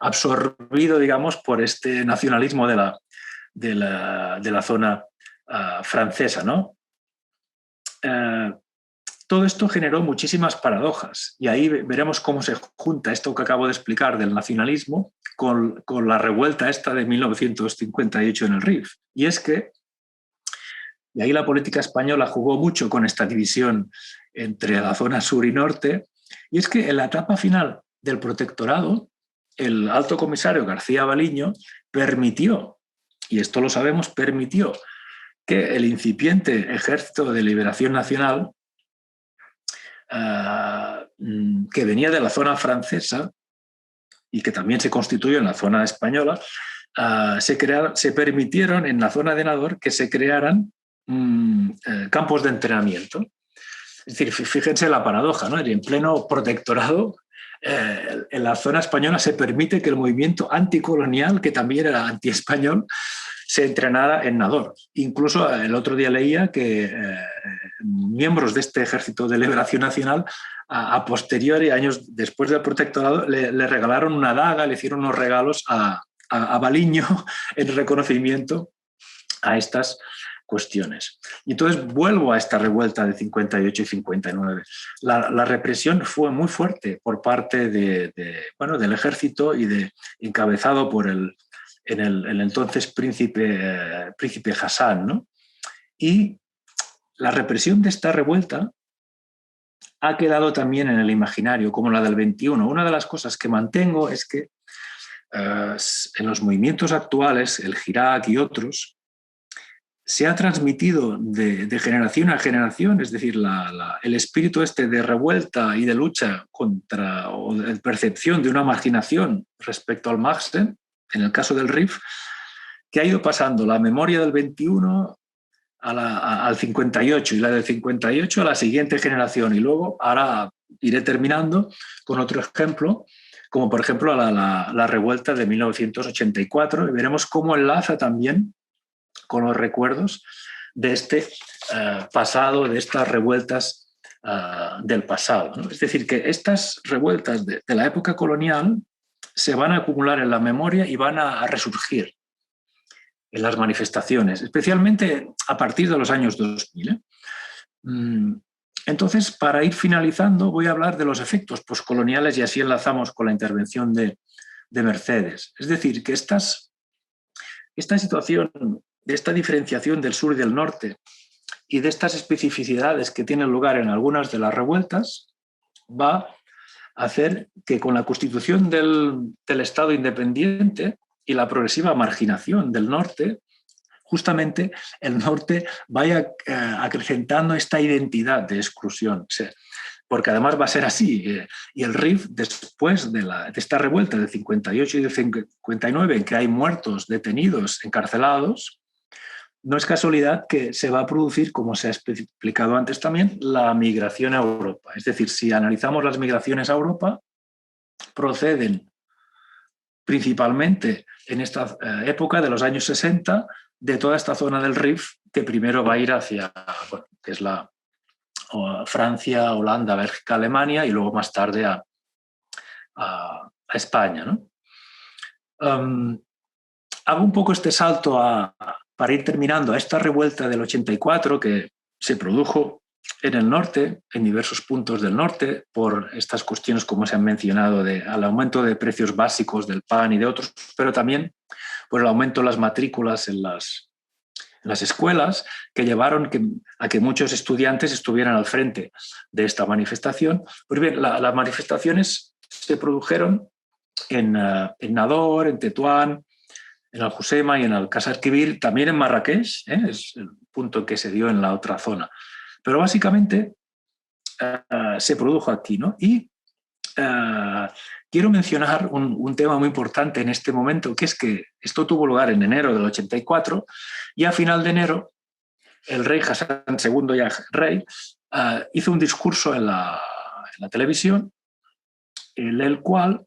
absorbido, digamos, por este nacionalismo de la zona francesa, ¿no? Todo esto generó muchísimas paradojas y ahí veremos cómo se junta esto que acabo de explicar del nacionalismo con la revuelta esta de 1958 en el Rif. Y es que, y ahí la política española jugó mucho con esta división entre la zona sur y norte, y es que en la etapa final del protectorado, el alto comisario García Baliño permitió, y esto lo sabemos, permitió que el incipiente Ejército de Liberación Nacional, que venía de la zona francesa y que también se constituyó en la zona española, se permitieron en la zona de Nador que se crearan campos de entrenamiento. Es decir, fíjense la paradoja, ¿no? En pleno protectorado, en la zona española se permite que el movimiento anticolonial, que también era antiespañol, se entrenara en Nador. Incluso el otro día leía que miembros de este Ejército de Liberación Nacional, a posteriori, años después del protectorado, le regalaron una daga, le hicieron unos regalos a Baliño en reconocimiento a estas cuestiones. Y entonces vuelvo a esta revuelta de 58 y 59. La represión fue muy fuerte por parte del ejército y encabezado por el entonces príncipe Hassan, ¿no? Y la represión de esta revuelta ha quedado también en el imaginario, como la del 21. Una de las cosas que mantengo es que en los movimientos actuales, el Hirak y otros, se ha transmitido de generación a generación, es decir, el espíritu de revuelta y de lucha contra o de percepción de una marginación respecto al Mahsen, en el caso del Rif, que ha ido pasando la memoria del 21 al 58 y la del 58 a la siguiente generación. Y luego, ahora iré terminando con otro ejemplo, como por ejemplo la revuelta de 1984, y veremos cómo enlaza también con los recuerdos de este pasado, de estas revueltas del pasado, ¿no? Es decir, que estas revueltas de la época colonial se van a acumular en la memoria y van a resurgir en las manifestaciones, especialmente a partir de los años 2000. Entonces, para ir finalizando, voy a hablar de los efectos postcoloniales y así enlazamos con la intervención de Mercedes. Es decir, que esta situación de esta diferenciación del sur y del norte y de estas especificidades que tienen lugar en algunas de las revueltas va a hacer que con la constitución del Estado independiente y la progresiva marginación del norte, justamente el norte vaya acrecentando esta identidad de exclusión. Porque además va a ser así. Y el Rif, después de esta revuelta de 58 y de 59, en que hay muertos, detenidos, encarcelados, no es casualidad que se va a producir, como se ha explicado antes también, la migración a Europa. Es decir, si analizamos las migraciones a Europa, proceden principalmente en esta época de los años 60 de toda esta zona del Rif, que primero va a ir hacia, bueno, que es Francia, Holanda, Bélgica, Alemania, y luego más tarde a España, ¿no? Hago un poco este salto para ir terminando a esta revuelta del 84 que se produjo en el norte, en diversos puntos del norte, por estas cuestiones, como se han mencionado, al aumento de precios básicos del pan y de otros, pero también por el aumento de las matrículas en las escuelas, que llevaron a que muchos estudiantes estuvieran al frente de esta manifestación. Pues bien, las manifestaciones se produjeron en Nador, en Tetuán, en Aljussema y en Alcázar-Quibir, también en Marrakech, es el punto que se dio en la otra zona. Pero básicamente se produjo aquí, ¿no? Y quiero mencionar un tema muy importante en este momento, que es que esto tuvo lugar en enero del 84 y a final de enero el rey Hassan II, ya rey, hizo un discurso en la televisión en el cual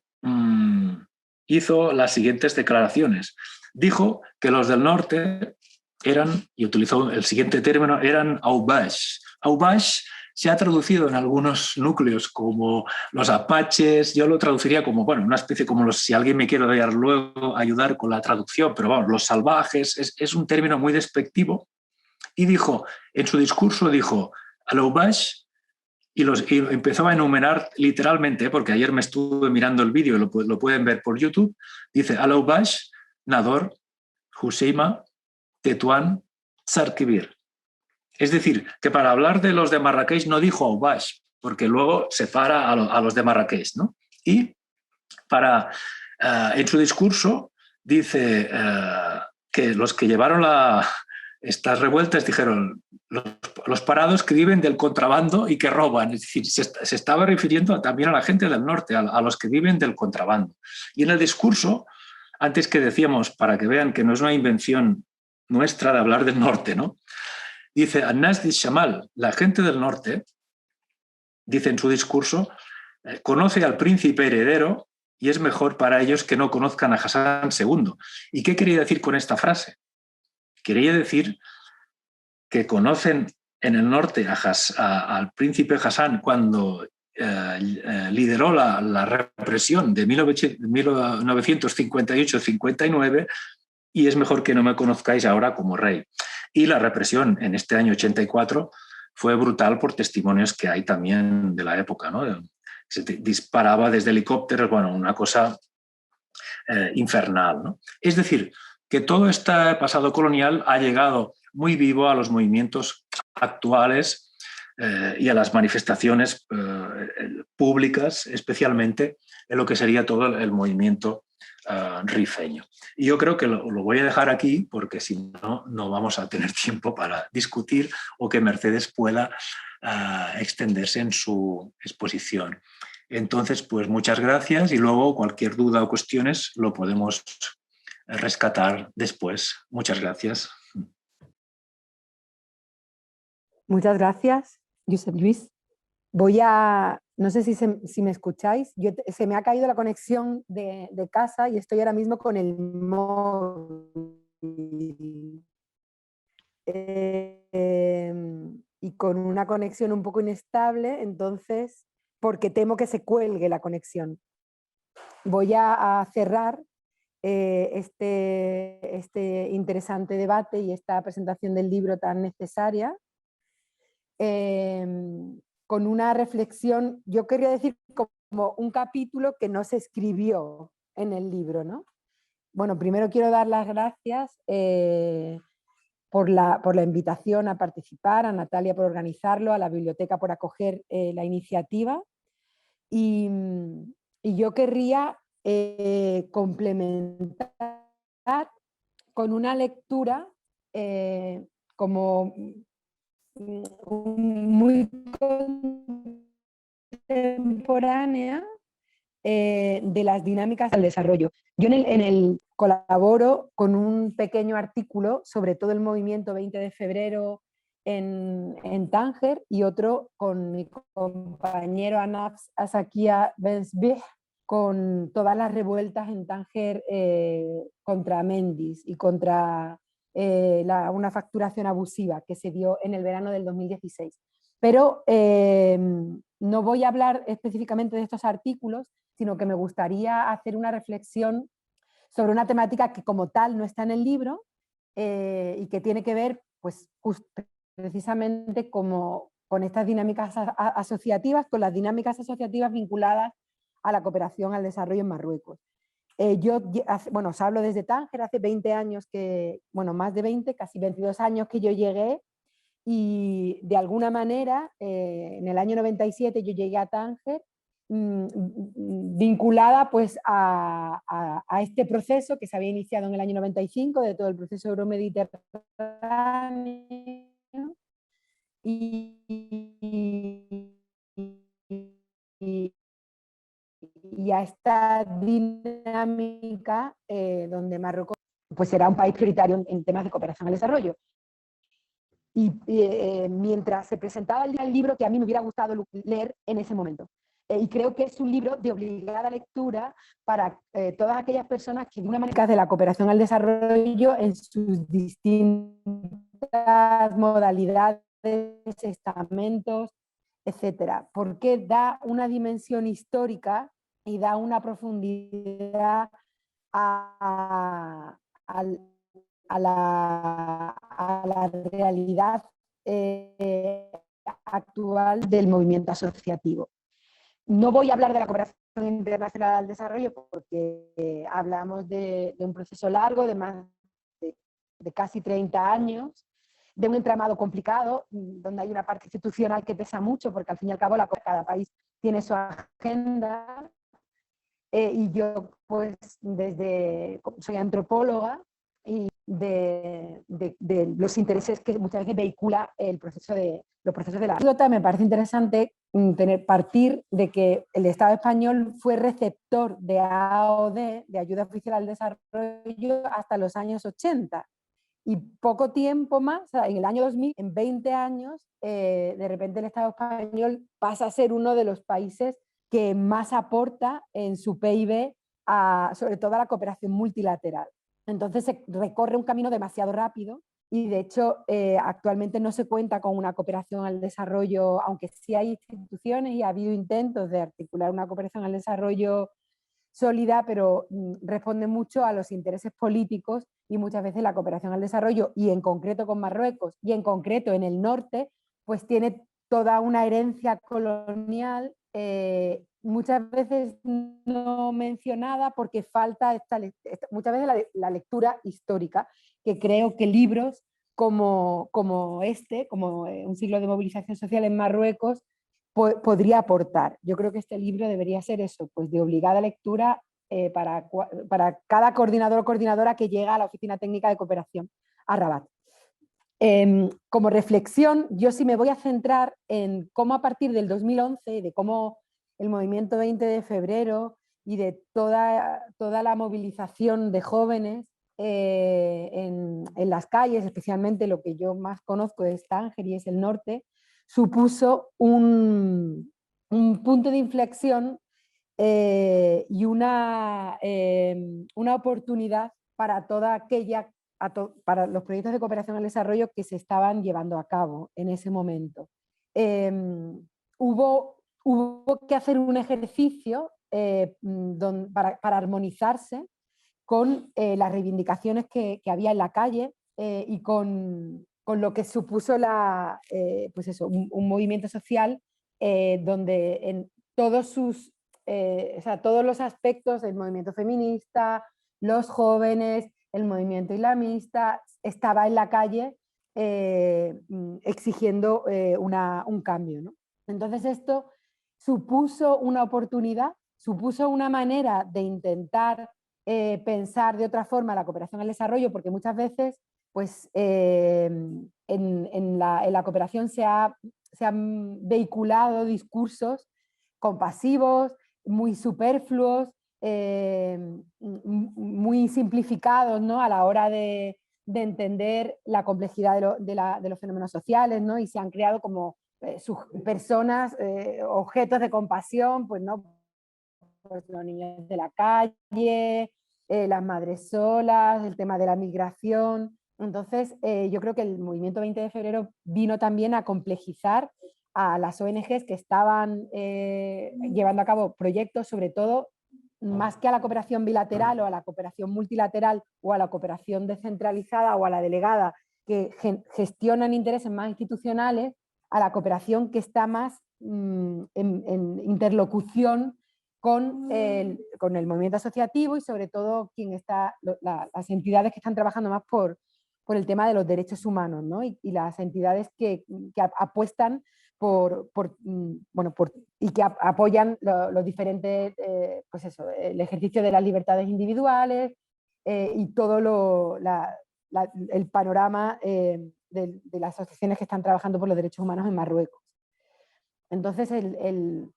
hizo las siguientes declaraciones. Dijo que los del norte eran, y utilizó el siguiente término, eran Aubash. Aubash se ha traducido en algunos núcleos como los apaches, yo lo traduciría como, bueno, una especie como si alguien me quiere luego ayudar con la traducción, pero vamos, los salvajes, es un término muy despectivo. Y dijo, en su discurso dijo, al Aubash, y empezó a enumerar literalmente, porque ayer me estuve mirando el vídeo y lo pueden ver por YouTube, dice Al-Aubash, Nador, Hoceima, Tetuán, Zarquibir. Es decir, que para hablar de los de Marrakech no dijo Aubash, porque luego separa a los de Marrakech, ¿no? Y en su discurso dice que los que llevaron estas revueltas dijeron los parados que viven del contrabando y que roban. Es decir, se estaba refiriendo también a la gente del norte, a los que viven del contrabando. Y en el discurso, antes que decíamos, para que vean que no es una invención nuestra de hablar del norte, ¿no? Dice, Anas di Shamal, la gente del norte, dice en su discurso, conoce al príncipe heredero y es mejor para ellos que no conozcan a Hassan II. ¿Y qué quería decir con esta frase? Quería decir que conocen en el norte al príncipe Hassan cuando lideró la represión de 1958-59 y es mejor que no me conozcáis ahora como rey. Y la represión en este año 84 fue brutal por testimonios que hay también de la época, ¿no? Se disparaba desde helicópteros, bueno, una cosa infernal, ¿no? Es decir, que todo este pasado colonial ha llegado muy vivo a los movimientos actuales y a las manifestaciones públicas, especialmente en lo que sería todo el movimiento rifeño. Y yo creo que lo voy a dejar aquí porque si no, no vamos a tener tiempo para discutir o que Mercedes pueda extenderse en su exposición. Entonces, pues muchas gracias y luego cualquier duda o cuestiones lo podemos rescatar después. Muchas gracias. Muchas gracias, Josep Luis. No sé si me escucháis, se me ha caído la conexión de casa y estoy ahora mismo con el móvil. Y con una conexión un poco inestable, entonces, porque temo que se cuelgue la conexión. Voy a cerrar este interesante debate y esta presentación del libro tan necesaria con una reflexión, yo querría decir como un capítulo que no se escribió en el libro, ¿no? Bueno, primero quiero dar las gracias por la invitación a participar, a Natalia por organizarlo, a la biblioteca por acoger la iniciativa y yo querría complementar con una lectura como muy contemporánea de las dinámicas del desarrollo. Yo colaboro con un pequeño artículo sobre todo el movimiento 20 de febrero en Tánger y otro con mi compañero Anaf Asakia Bensbih con todas las revueltas en Tánger contra Mendiz y contra una facturación abusiva que se dio en el verano del 2016. Pero no voy a hablar específicamente de estos artículos, sino que me gustaría hacer una reflexión sobre una temática que como tal no está en el libro y que tiene que ver pues, precisamente con estas dinámicas asociativas, con las dinámicas asociativas vinculadas a la cooperación al desarrollo en Marruecos. Os hablo desde Tánger, hace 20 años más de 20, casi 22 años que yo llegué y de alguna manera en el año 97 yo llegué a Tánger vinculada pues a este proceso que se había iniciado en el año 95 de todo el proceso euromediterráneo y a esta dinámica donde Marruecos pues será un país prioritario en temas de cooperación al desarrollo. Y mientras se presentaba el libro que a mí me hubiera gustado leer en ese momento. Y creo que es un libro de obligada lectura para todas aquellas personas que de una manera de la cooperación al desarrollo en sus distintas modalidades, estamentos, etcétera, porque da una dimensión histórica y da una profundidad a la realidad actual del movimiento asociativo. No voy a hablar de la cooperación internacional al desarrollo porque hablamos de un proceso largo, de más de casi 30 años, de un entramado complicado, donde hay una parte institucional que pesa mucho, porque al fin y al cabo cada país tiene su agenda. Y yo, pues, soy antropóloga y de los intereses que muchas veces vehicula los procesos de la anécdota. Me parece interesante partir de que el Estado español fue receptor de AOD, de Ayuda Oficial al Desarrollo, hasta los años 80. Y poco tiempo más, o sea, en el año 2000, en 20 años, de repente el Estado español pasa a ser uno de los países que más aporta en su PIB, sobre todo a la cooperación multilateral. Entonces se recorre un camino demasiado rápido y de hecho actualmente no se cuenta con una cooperación al desarrollo, aunque sí hay instituciones y ha habido intentos de articular una cooperación al desarrollo sólida, pero responde mucho a los intereses políticos y muchas veces la cooperación al desarrollo, y en concreto con Marruecos, y en concreto en el norte, pues tiene toda una herencia colonial, muchas veces no mencionada porque falta muchas veces la lectura histórica, que creo que libros como Un siglo de movilización social en Marruecos, podría aportar. Yo creo que este libro debería ser eso, pues de obligada lectura para cada coordinador o coordinadora que llega a la Oficina Técnica de Cooperación a Rabat. Como reflexión, yo sí me voy a centrar en cómo a partir del 2011, de cómo el movimiento 20 de febrero y de toda la movilización de jóvenes en las calles, especialmente lo que yo más conozco es Tánger y es el norte, supuso un punto de inflexión y una oportunidad para toda aquella, para los proyectos de cooperación al desarrollo que se estaban llevando a cabo en ese momento. Hubo que hacer un ejercicio para armonizarse con las reivindicaciones que había en la calle y con lo que supuso pues eso, un movimiento social donde en todos todos los aspectos del movimiento feminista, los jóvenes, el movimiento islamista, estaba en la calle exigiendo un cambio, ¿no? Entonces esto supuso una oportunidad, supuso una manera de intentar pensar de otra forma la cooperación al desarrollo, porque muchas veces pues, en la cooperación se han vehiculado discursos compasivos, muy superfluos, muy simplificados, ¿no? A la hora de entender la complejidad de los fenómenos sociales, ¿no? Y se han creado como personas, objetos de compasión, pues, ¿no? Pues los niños de la calle, las madres solas, el tema de la migración. Entonces, yo creo que el movimiento 20 de febrero vino también a complejizar a las ONGs que estaban llevando a cabo proyectos, sobre todo, más que a la cooperación bilateral o a la cooperación multilateral o a la cooperación descentralizada o a la delegada, que gestionan intereses más institucionales, a la cooperación que está más en interlocución con el movimiento asociativo y sobre todo las entidades que están trabajando más por el tema de los derechos humanos, ¿no? Y las entidades que apuestan y que apoyan los diferentes, pues eso, el ejercicio de las libertades individuales y todo el panorama de las asociaciones que están trabajando por los derechos humanos en Marruecos. Entonces, el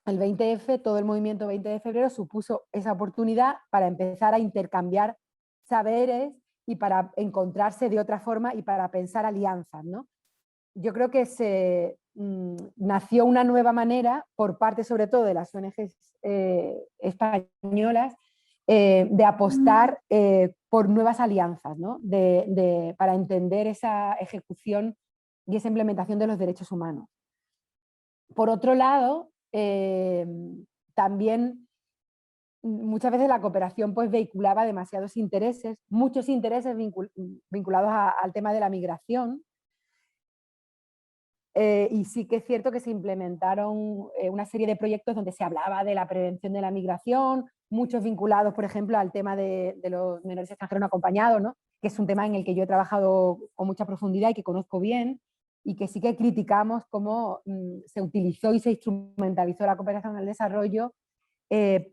20F, todo el movimiento 20 de febrero supuso esa oportunidad para empezar a intercambiar saberes y para encontrarse de otra forma y para pensar alianzas, ¿no? Yo creo que nació una nueva manera por parte sobre todo de las ONGs españolas de apostar por nuevas alianzas, ¿no? Para entender esa ejecución y esa implementación de los derechos humanos. Por otro lado, también muchas veces la cooperación pues vehiculaba demasiados intereses, muchos intereses vinculados al tema de la migración, y sí que es cierto que se implementaron una serie de proyectos donde se hablaba de la prevención de la migración, muchos vinculados, por ejemplo, al tema de los menores extranjeros no acompañados, ¿no? Que es un tema en el que yo he trabajado con mucha profundidad y que conozco bien, y que sí que criticamos cómo se utilizó y se instrumentalizó la cooperación al desarrollo de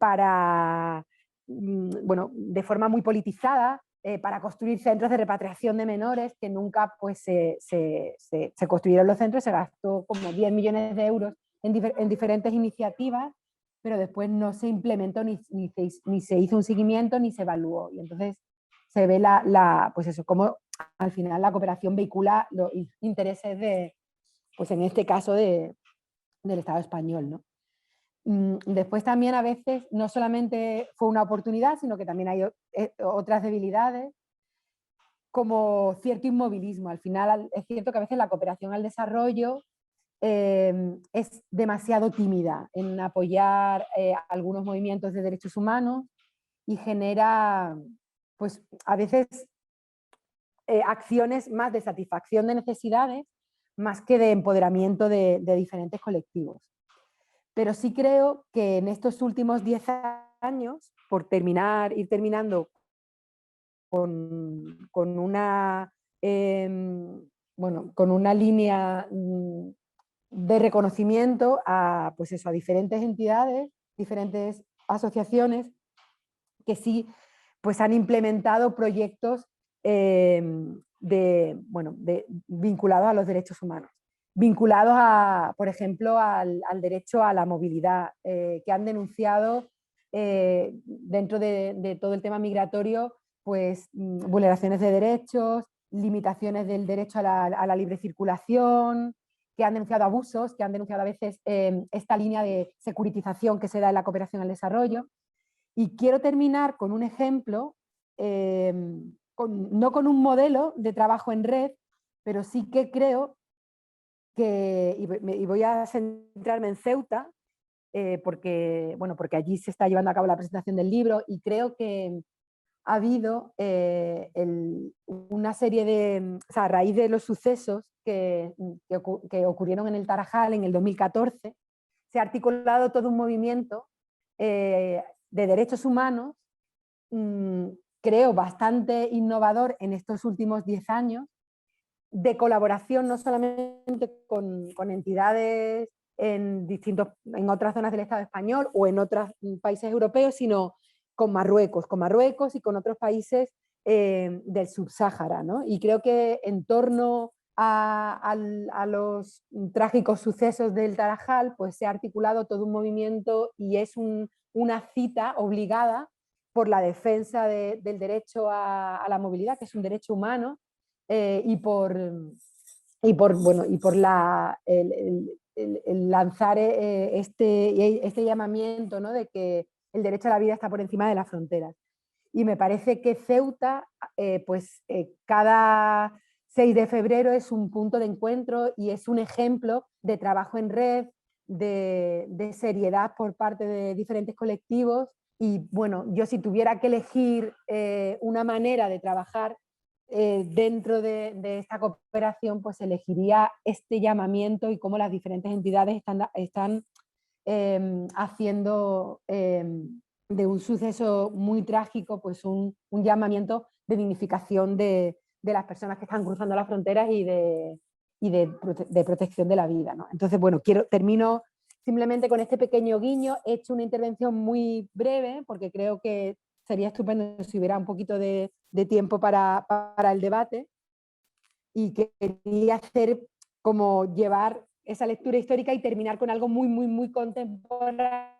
forma muy politizada, para construir centros de repatriación de menores, que nunca pues, se construyeron los centros, se gastó como 10 millones de euros en diferentes iniciativas, pero después no se implementó ni se hizo un seguimiento ni se evaluó. Y entonces se ve pues eso, cómo al final la cooperación vehicula los intereses pues en este caso del Estado español, ¿no? Después también a veces no solamente fue una oportunidad, sino que también hay otras debilidades, como cierto inmovilismo. Al final es cierto que a veces la cooperación al desarrollo es demasiado tímida en apoyar algunos movimientos de derechos humanos y genera, pues a veces, acciones más de satisfacción de necesidades más que de empoderamiento de diferentes colectivos. Pero sí creo que en estos últimos 10 años, por ir terminando con una línea de reconocimiento pues eso, a diferentes entidades, diferentes asociaciones que sí pues han implementado proyectos vinculados a los derechos humanos, vinculados por ejemplo, al derecho a la movilidad, que han denunciado dentro de todo el tema migratorio, pues vulneraciones de derechos, limitaciones del derecho a la libre circulación, que han denunciado abusos, que han denunciado a veces esta línea de securitización que se da en la cooperación al desarrollo. Y quiero terminar con un ejemplo, no con un modelo de trabajo en red, pero sí que creo que, y voy a centrarme en Ceuta, porque allí se está llevando a cabo la presentación del libro, y creo que ha habido una serie de, o sea, a raíz de los sucesos que ocurrieron en el Tarajal en el 2014, se ha articulado todo un movimiento de derechos humanos, creo bastante innovador en estos últimos 10 años, de colaboración no solamente con entidades en otras zonas del Estado español o en otros países europeos, sino con Marruecos y con otros países del Subsáhara, ¿no? Y creo que en torno a los trágicos sucesos del Tarajal, pues se ha articulado todo un movimiento y es una cita obligada por la defensa del derecho a la movilidad, que es un derecho humano, y por el lanzar este llamamiento, ¿no?, de que el derecho a la vida está por encima de las fronteras. Y me parece que Ceuta, cada 6 de febrero es un punto de encuentro y es un ejemplo de trabajo en red, de seriedad por parte de diferentes colectivos. Y bueno, yo si tuviera que elegir una manera de trabajar dentro de esta cooperación, pues elegiría este llamamiento y cómo las diferentes entidades están haciendo de un suceso muy trágico pues un llamamiento de dignificación de las personas que están cruzando las fronteras y de protección de la vida, ¿no? Entonces, bueno, termino simplemente con este pequeño guiño. He hecho una intervención muy breve porque creo que sería estupendo si hubiera un poquito de tiempo para el debate, y quería hacer como llevar esa lectura histórica y terminar con algo muy, muy, muy contemporáneo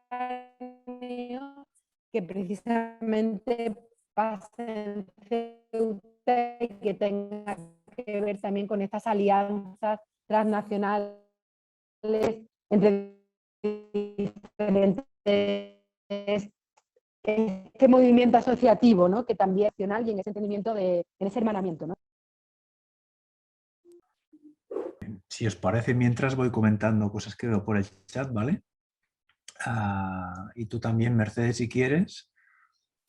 que precisamente pasa en Ceuta y que tenga que ver también con estas alianzas transnacionales entre diferentes, este movimiento asociativo, ¿no?, que también es nacional y en ese entendimiento, en ese hermanamiento, ¿no? Si os parece, mientras voy comentando cosas que veo por el chat, ¿vale? Y tú también, Mercedes, si quieres.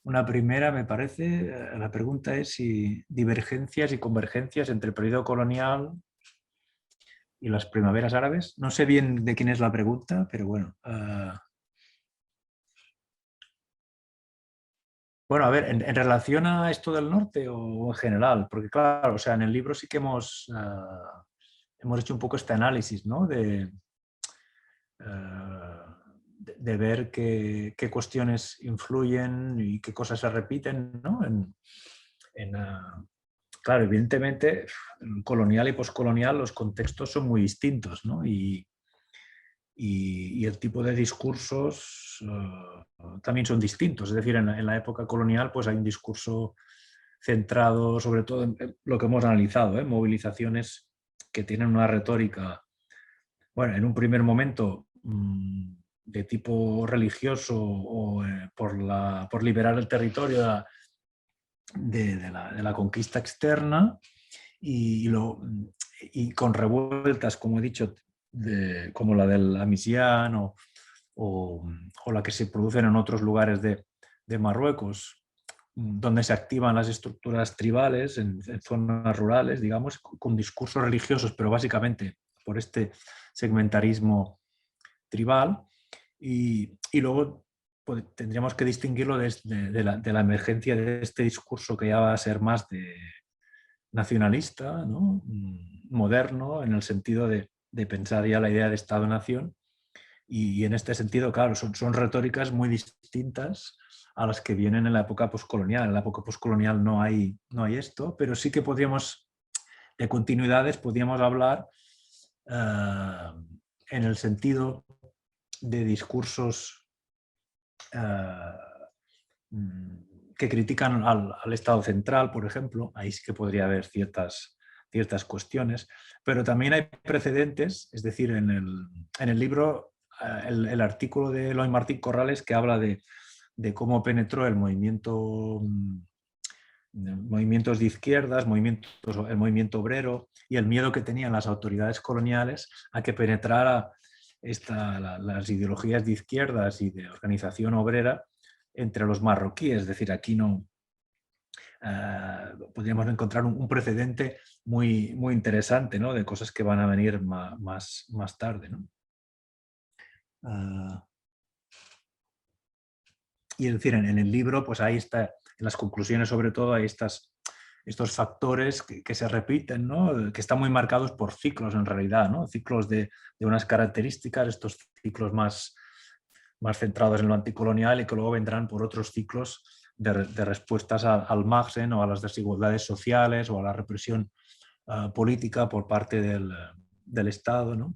Una primera, me parece, la pregunta es si divergencias y convergencias entre el periodo colonial y las primaveras árabes. No sé bien de quién es la pregunta, pero bueno. Bueno, a ver, en relación a esto del norte o en general, porque claro, o sea, en el libro sí que hemos hecho un poco este análisis, ¿no? De ver qué cuestiones influyen y qué cosas se repiten, ¿no? Claro, evidentemente, colonial y poscolonial los contextos son muy distintos, ¿no? Y el tipo de discursos también son distintos. Es decir, en la época colonial pues hay un discurso centrado sobre todo en lo que hemos analizado, movilizaciones que tienen una retórica, bueno, en un primer momento de tipo religioso o por liberar el territorio de la conquista externa y con revueltas, como he dicho, como la del Amisián o la que se producen en otros lugares de Marruecos, donde se activan las estructuras tribales en zonas rurales, digamos, con discursos religiosos, pero básicamente por este segmentarismo tribal. Y luego pues, tendríamos que distinguirlo de la emergencia de este discurso que ya va a ser más de nacionalista, ¿no? Moderno, en el sentido de pensar ya la idea de Estado-Nación. Y en este sentido, claro, son retóricas muy distintas a las que vienen en la época poscolonial. En la época poscolonial no hay esto, pero sí que podríamos, de continuidades, podríamos hablar en el sentido de discursos que critican al Estado central, por ejemplo. Ahí sí que podría haber ciertas cuestiones, pero también hay precedentes, es decir, en el libro, el artículo de Eloy Martín Corrales que habla de cómo penetró el movimientos de izquierdas, el movimiento obrero y el miedo que tenían las autoridades coloniales a que penetrara las ideologías de izquierdas y de organización obrera entre los marroquíes. Es decir, aquí no podríamos encontrar un precedente muy, muy interesante, ¿no?, de cosas que van a venir más tarde, ¿no? Y es decir, en el libro, pues ahí está, en las conclusiones sobre todo, hay estos factores que se repiten, ¿no?, que están muy marcados por ciclos en realidad, ¿no?, ciclos de unas características, estos ciclos más centrados en lo anticolonial y que luego vendrán por otros ciclos de respuestas al margen o a las desigualdades sociales o a la represión política por parte del Estado, ¿no?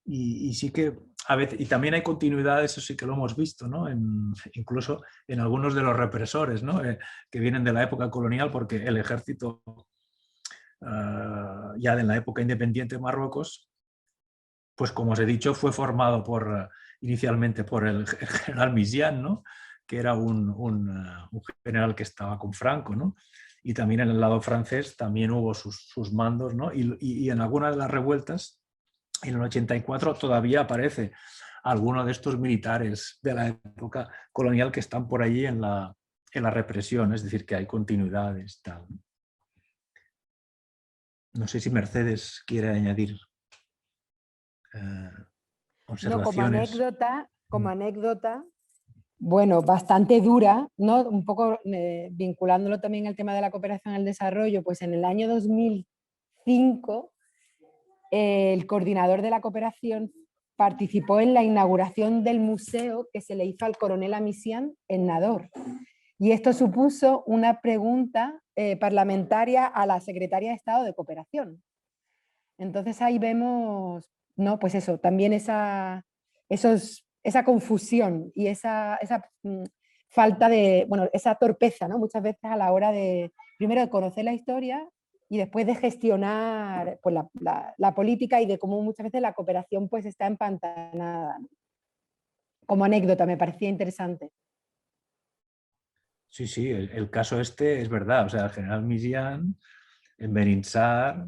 Y sí que a veces, y también hay continuidad, eso sí que lo hemos visto, ¿no? Incluso en algunos de los represores, ¿no? Que vienen de la época colonial, porque el ejército ya en la época independiente de Marruecos, pues como os he dicho, fue formado inicialmente por el general Misian, ¿no? Que era un general que estaba con Franco, ¿no? Y también en el lado francés también hubo sus mandos, ¿no? Y en algunas de las revueltas, en el 84 todavía aparece alguno de estos militares de la época colonial que están por allí en la represión, es decir, que hay continuidades. Tal. No sé si Mercedes quiere añadir No, observaciones. como anécdota, bueno, bastante dura, ¿no? Un poco vinculándolo también al tema de la cooperación al desarrollo, pues en el año 2005 el coordinador de la cooperación participó en la inauguración del museo que se le hizo al coronel Amisian en Nador. Y esto supuso una pregunta parlamentaria a la secretaria de Estado de Cooperación. Entonces ahí vemos, ¿no? Pues eso, también esa confusión y esa falta de, bueno, esa torpeza, ¿no? Muchas veces a la hora de, primero, de conocer la historia y después de gestionar pues, la política y de cómo muchas veces la cooperación pues está empantanada, ¿no? Como anécdota, me parecía interesante. Sí, sí, el caso este es verdad. O sea, el general Misian en Beninsar,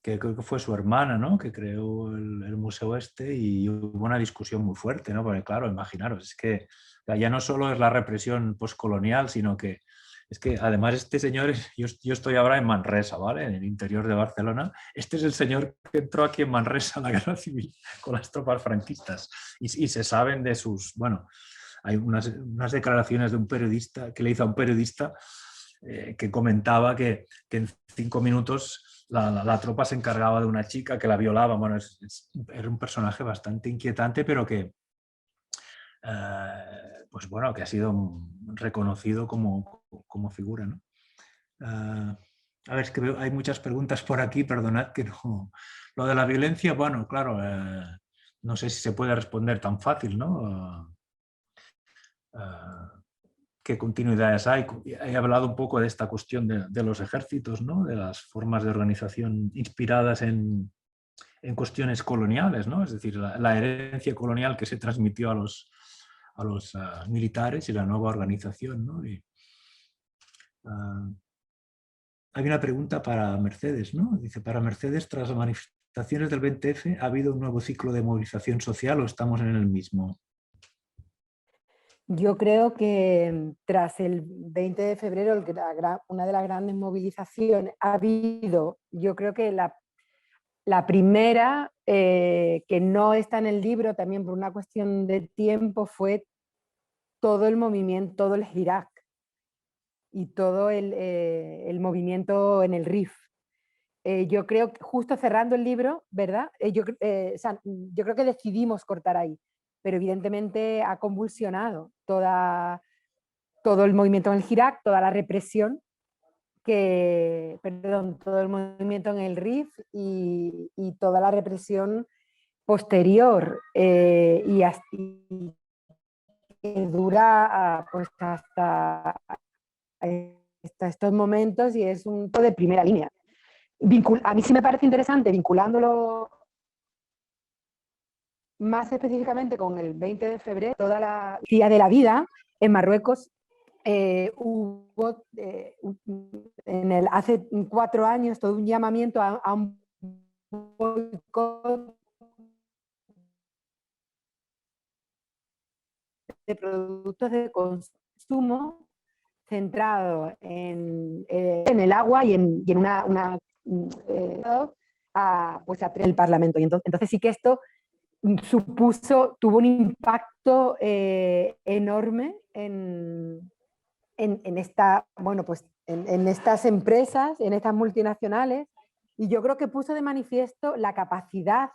que creo que fue su hermana, ¿no? Que creó el museo este y hubo una discusión muy fuerte, ¿no? Porque claro, imaginaros, es que ya no solo es la represión postcolonial, sino que es que además este señor, yo estoy ahora en Manresa, ¿vale? En el interior de Barcelona. Este es el señor que entró aquí en Manresa en la guerra civil con las tropas franquistas y se saben de sus, bueno, hay unas declaraciones de un periodista que le hizo a un periodista que comentaba que en 5 minutos la tropa se encargaba de una chica que la violaba. Bueno, era un personaje bastante inquietante, pero que, pues bueno, que ha sido reconocido como figura, ¿no? A ver, es que hay muchas preguntas por aquí, perdonad que no. Lo de la violencia, bueno, claro, no sé si se puede responder tan fácil, ¿no? ¿Qué continuidades hay? He hablado un poco de esta cuestión de los ejércitos, ¿no? De las formas de organización inspiradas en cuestiones coloniales, ¿no? Es decir, la herencia colonial que se transmitió a los militares y la nueva organización, ¿no? Hay una pregunta para Mercedes, ¿no? Dice, para Mercedes, tras las manifestaciones del 20F, ¿ha habido un nuevo ciclo de movilización social o estamos en el mismo? Yo creo que tras el 20 de febrero, una de las grandes movilizaciones, ha habido, yo creo que la primera, que no está en el libro también por una cuestión de tiempo, fue todo el movimiento, todo el Hirak y todo el movimiento en el Rif. Yo creo que justo cerrando el libro, ¿verdad? Yo creo que decidimos cortar ahí, pero evidentemente ha convulsionado todo el movimiento en el Hirak, toda la represión, todo el movimiento en el Rif y toda la represión posterior y que dura pues hasta estos momentos y es un de primera línea. A mí sí me parece interesante, vinculándolo más específicamente con el 20 de febrero, toda la día de la vida en Marruecos. Hubo hace 4 años todo un llamamiento a un boicot de productos de consumo centrado en el agua y en una pues a el Parlamento. Y entonces sí que esto tuvo un impacto enorme en estas empresas, en estas multinacionales, y yo creo que puso de manifiesto la capacidad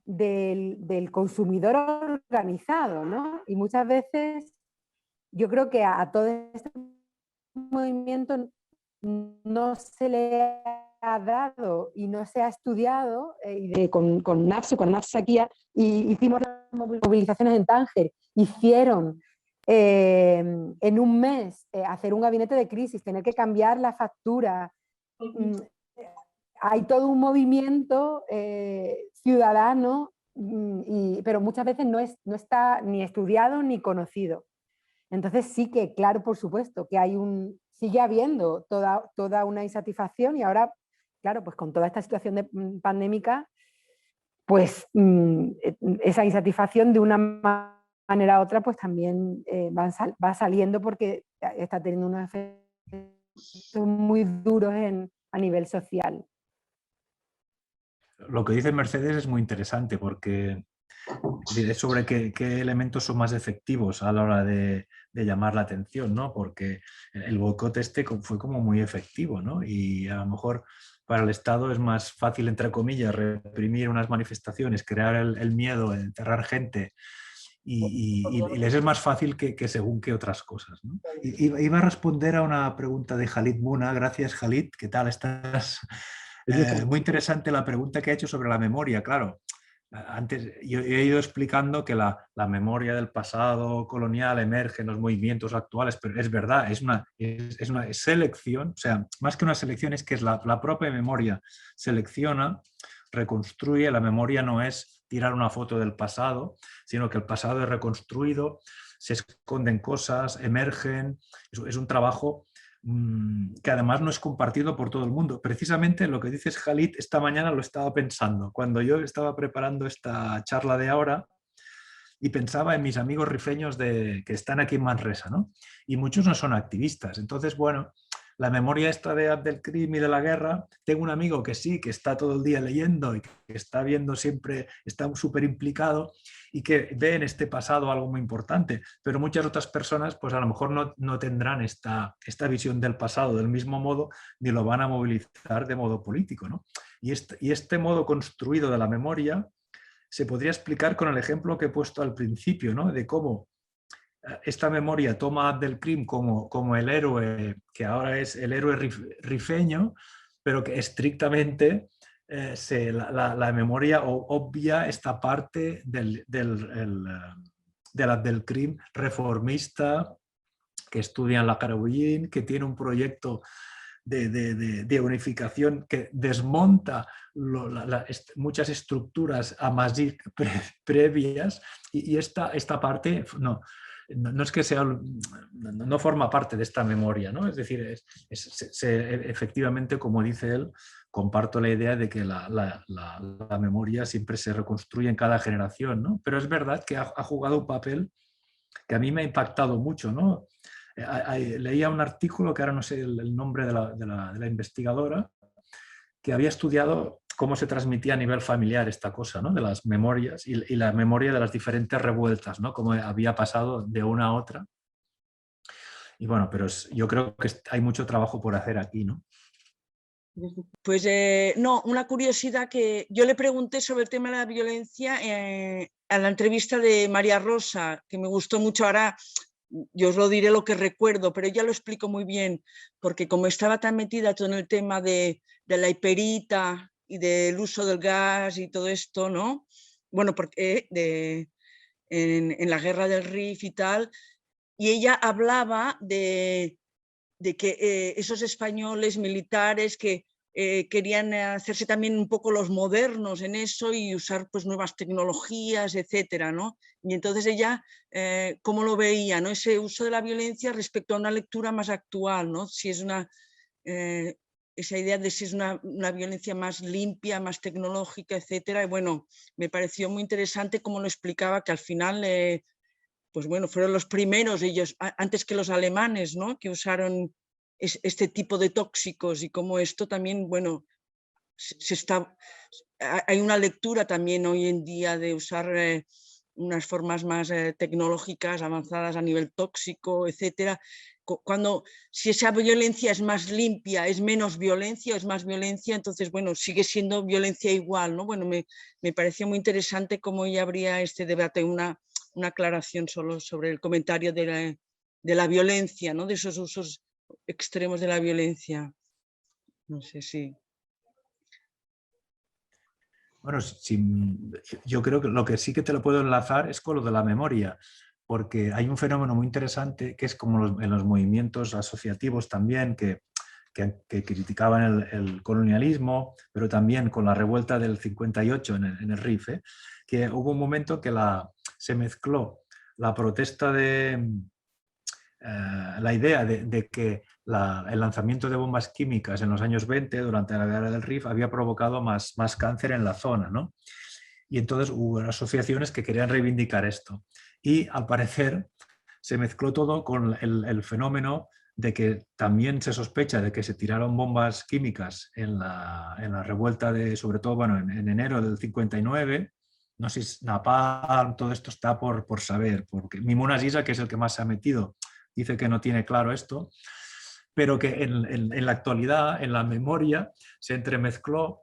del consumidor organizado, ¿no? Y muchas veces yo creo que a todo este movimiento no se le ha dado y no se ha estudiado, con NAFSA aquí, y hicimos las movilizaciones en Tánger, hicieron en un mes hacer un gabinete de crisis, tener que cambiar la factura. Hay todo un movimiento ciudadano, pero muchas veces no está ni estudiado ni conocido. Entonces sí que, claro, por supuesto, que sigue habiendo toda una insatisfacción, y ahora, claro, pues con toda esta situación pandémica, pues esa insatisfacción de una manera u otra pues también va saliendo, porque está teniendo unos efectos muy duros a nivel social. Lo que dice Mercedes es muy interesante, porque es sobre qué elementos son más efectivos a la hora de llamar la atención, ¿no? Porque el boicot fue como muy efectivo, ¿no? Y a lo mejor para el Estado es más fácil, entre comillas, reprimir unas manifestaciones, crear el miedo, encerrar gente, y les es más fácil que según qué otras cosas, ¿no? Iba a responder a una pregunta de Khalid Muna. Gracias, Khalid. ¿Qué tal estás? Muy interesante la pregunta que ha hecho sobre la memoria. Claro, antes yo he ido explicando que la memoria del pasado colonial emerge en los movimientos actuales, pero es verdad, es una selección, o sea, más que una selección, es que es la propia memoria selecciona, reconstruye. La memoria no es tirar una foto del pasado, sino que el pasado es reconstruido, se esconden cosas, emergen. Es un trabajo que además no es compartido por todo el mundo. Precisamente lo que dices, Khalid, esta mañana lo estaba pensando cuando yo estaba preparando esta charla de ahora, y pensaba en mis amigos rifeños que están aquí en Manresa, ¿no? Y muchos no son activistas. Entonces, bueno, la memoria esta de Abdelkrim y de la guerra, tengo un amigo que sí, que está todo el día leyendo y que está viendo siempre, está súper implicado, y que ve en este pasado algo muy importante, pero muchas otras personas pues a lo mejor no tendrán esta visión del pasado del mismo modo, ni lo van a movilizar de modo político, ¿no? Y este modo construido de la memoria se podría explicar con el ejemplo que he puesto al principio, ¿no? De cómo esta memoria toma a Abdelkrim como el héroe, que ahora es el héroe rifeño, pero que estrictamente la memoria obvia esta parte del Abdelkrim reformista, que estudia en la Carouyin, que tiene un proyecto de unificación que desmonta muchas estructuras amazigh previas, y esta parte no es que sea, no forma parte de esta memoria, ¿no? Es decir, efectivamente, como dice él, comparto la idea de que la memoria siempre se reconstruye en cada generación, ¿no? Pero es verdad que ha jugado un papel que a mí me ha impactado mucho, ¿no? Leía un artículo, que ahora no sé el nombre de la investigadora, que había estudiado cómo se transmitía a nivel familiar esta cosa, ¿no? De las memorias y la memoria de las diferentes revueltas, ¿no? Cómo había pasado de una a otra. Y bueno, pero yo creo que hay mucho trabajo por hacer aquí, ¿no? Pues no, una curiosidad que yo le pregunté sobre el tema de la violencia a la entrevista de María Rosa, que me gustó mucho. Ahora yo os lo diré lo que recuerdo, pero ella lo explico muy bien, porque como estaba tan metida todo en el tema de la hiperita y del uso del gas y todo esto, ¿no? Bueno, porque en la guerra del Rif y tal, y ella hablaba de que esos españoles militares que querían hacerse también un poco los modernos en eso y usar pues nuevas tecnologías, etcétera, ¿no? Y entonces ella, ¿cómo lo veía, ¿no? Ese uso de la violencia respecto a una lectura más actual, ¿no? Si es esa idea de si es una violencia más limpia, más tecnológica, etcétera. Y bueno, me pareció muy interesante cómo lo explicaba, que al final pues bueno, fueron los primeros ellos, antes que los alemanes, ¿no? Que usaron este tipo de tóxicos, y como esto también, bueno, hay una lectura también hoy en día de usar unas formas más tecnológicas avanzadas a nivel tóxico, etcétera. Si esa violencia es más limpia, es menos violencia o es más violencia, entonces, bueno, sigue siendo violencia igual, ¿no? Bueno, me pareció muy interesante cómo ya habría este debate, una aclaración solo sobre el comentario de la violencia, ¿no? De esos usos extremos de la violencia. No sé si... Bueno, yo creo que lo que sí que te lo puedo enlazar es con lo de la memoria, porque hay un fenómeno muy interesante que es como en los movimientos asociativos también, que criticaban el colonialismo, pero también con la revuelta del 58 en el Rif, que hubo un momento que se mezcló la protesta la idea de que el lanzamiento de bombas químicas en los años 20, durante la guerra del Rif, había provocado más cáncer en la zona, ¿no? Y entonces hubo asociaciones que querían reivindicar esto. Y al parecer se mezcló todo con el fenómeno de que también se sospecha de que se tiraron bombas químicas en la revuelta sobre todo, bueno, en enero del 59. No sé si Napalm, todo esto está por saber, porque Mimuna Sisa, que es el que más se ha metido, dice que no tiene claro esto, pero que en la actualidad, en la memoria, se entremezclaron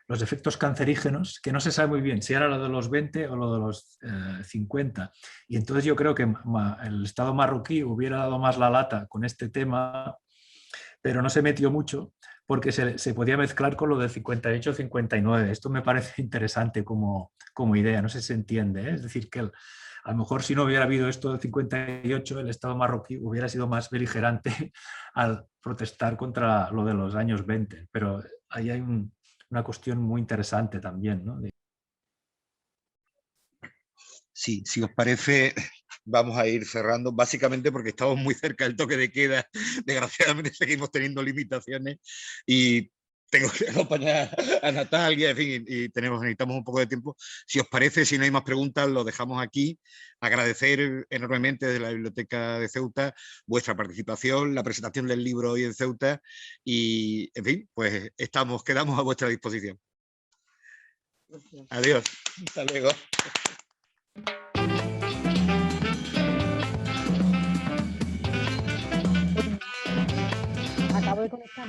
los efectos cancerígenos, que no se sabe muy bien si era lo de los 20 o lo de los 50. Y entonces yo creo que el Estado marroquí hubiera dado más la lata con este tema, pero no se metió mucho porque se podía mezclar con lo del 58-59. Esto me parece interesante como idea, no sé si se entiende, ¿eh? Es decir, que a lo mejor si no hubiera habido esto del 58, el Estado marroquí hubiera sido más beligerante al protestar contra lo de los años 20. Pero ahí hay una cuestión muy interesante también, ¿no? Sí, si os parece, vamos a ir cerrando, básicamente porque estamos muy cerca del toque de queda. Desgraciadamente seguimos teniendo limitaciones y tengo que acompañar a Natalia, en fin, y necesitamos un poco de tiempo. Si os parece, si no hay más preguntas, lo dejamos aquí. Agradecer enormemente desde la Biblioteca de Ceuta vuestra participación, la presentación del libro hoy en Ceuta y, en fin, pues quedamos a vuestra disposición. Gracias. Adiós. Hasta luego. Acabo de conectar.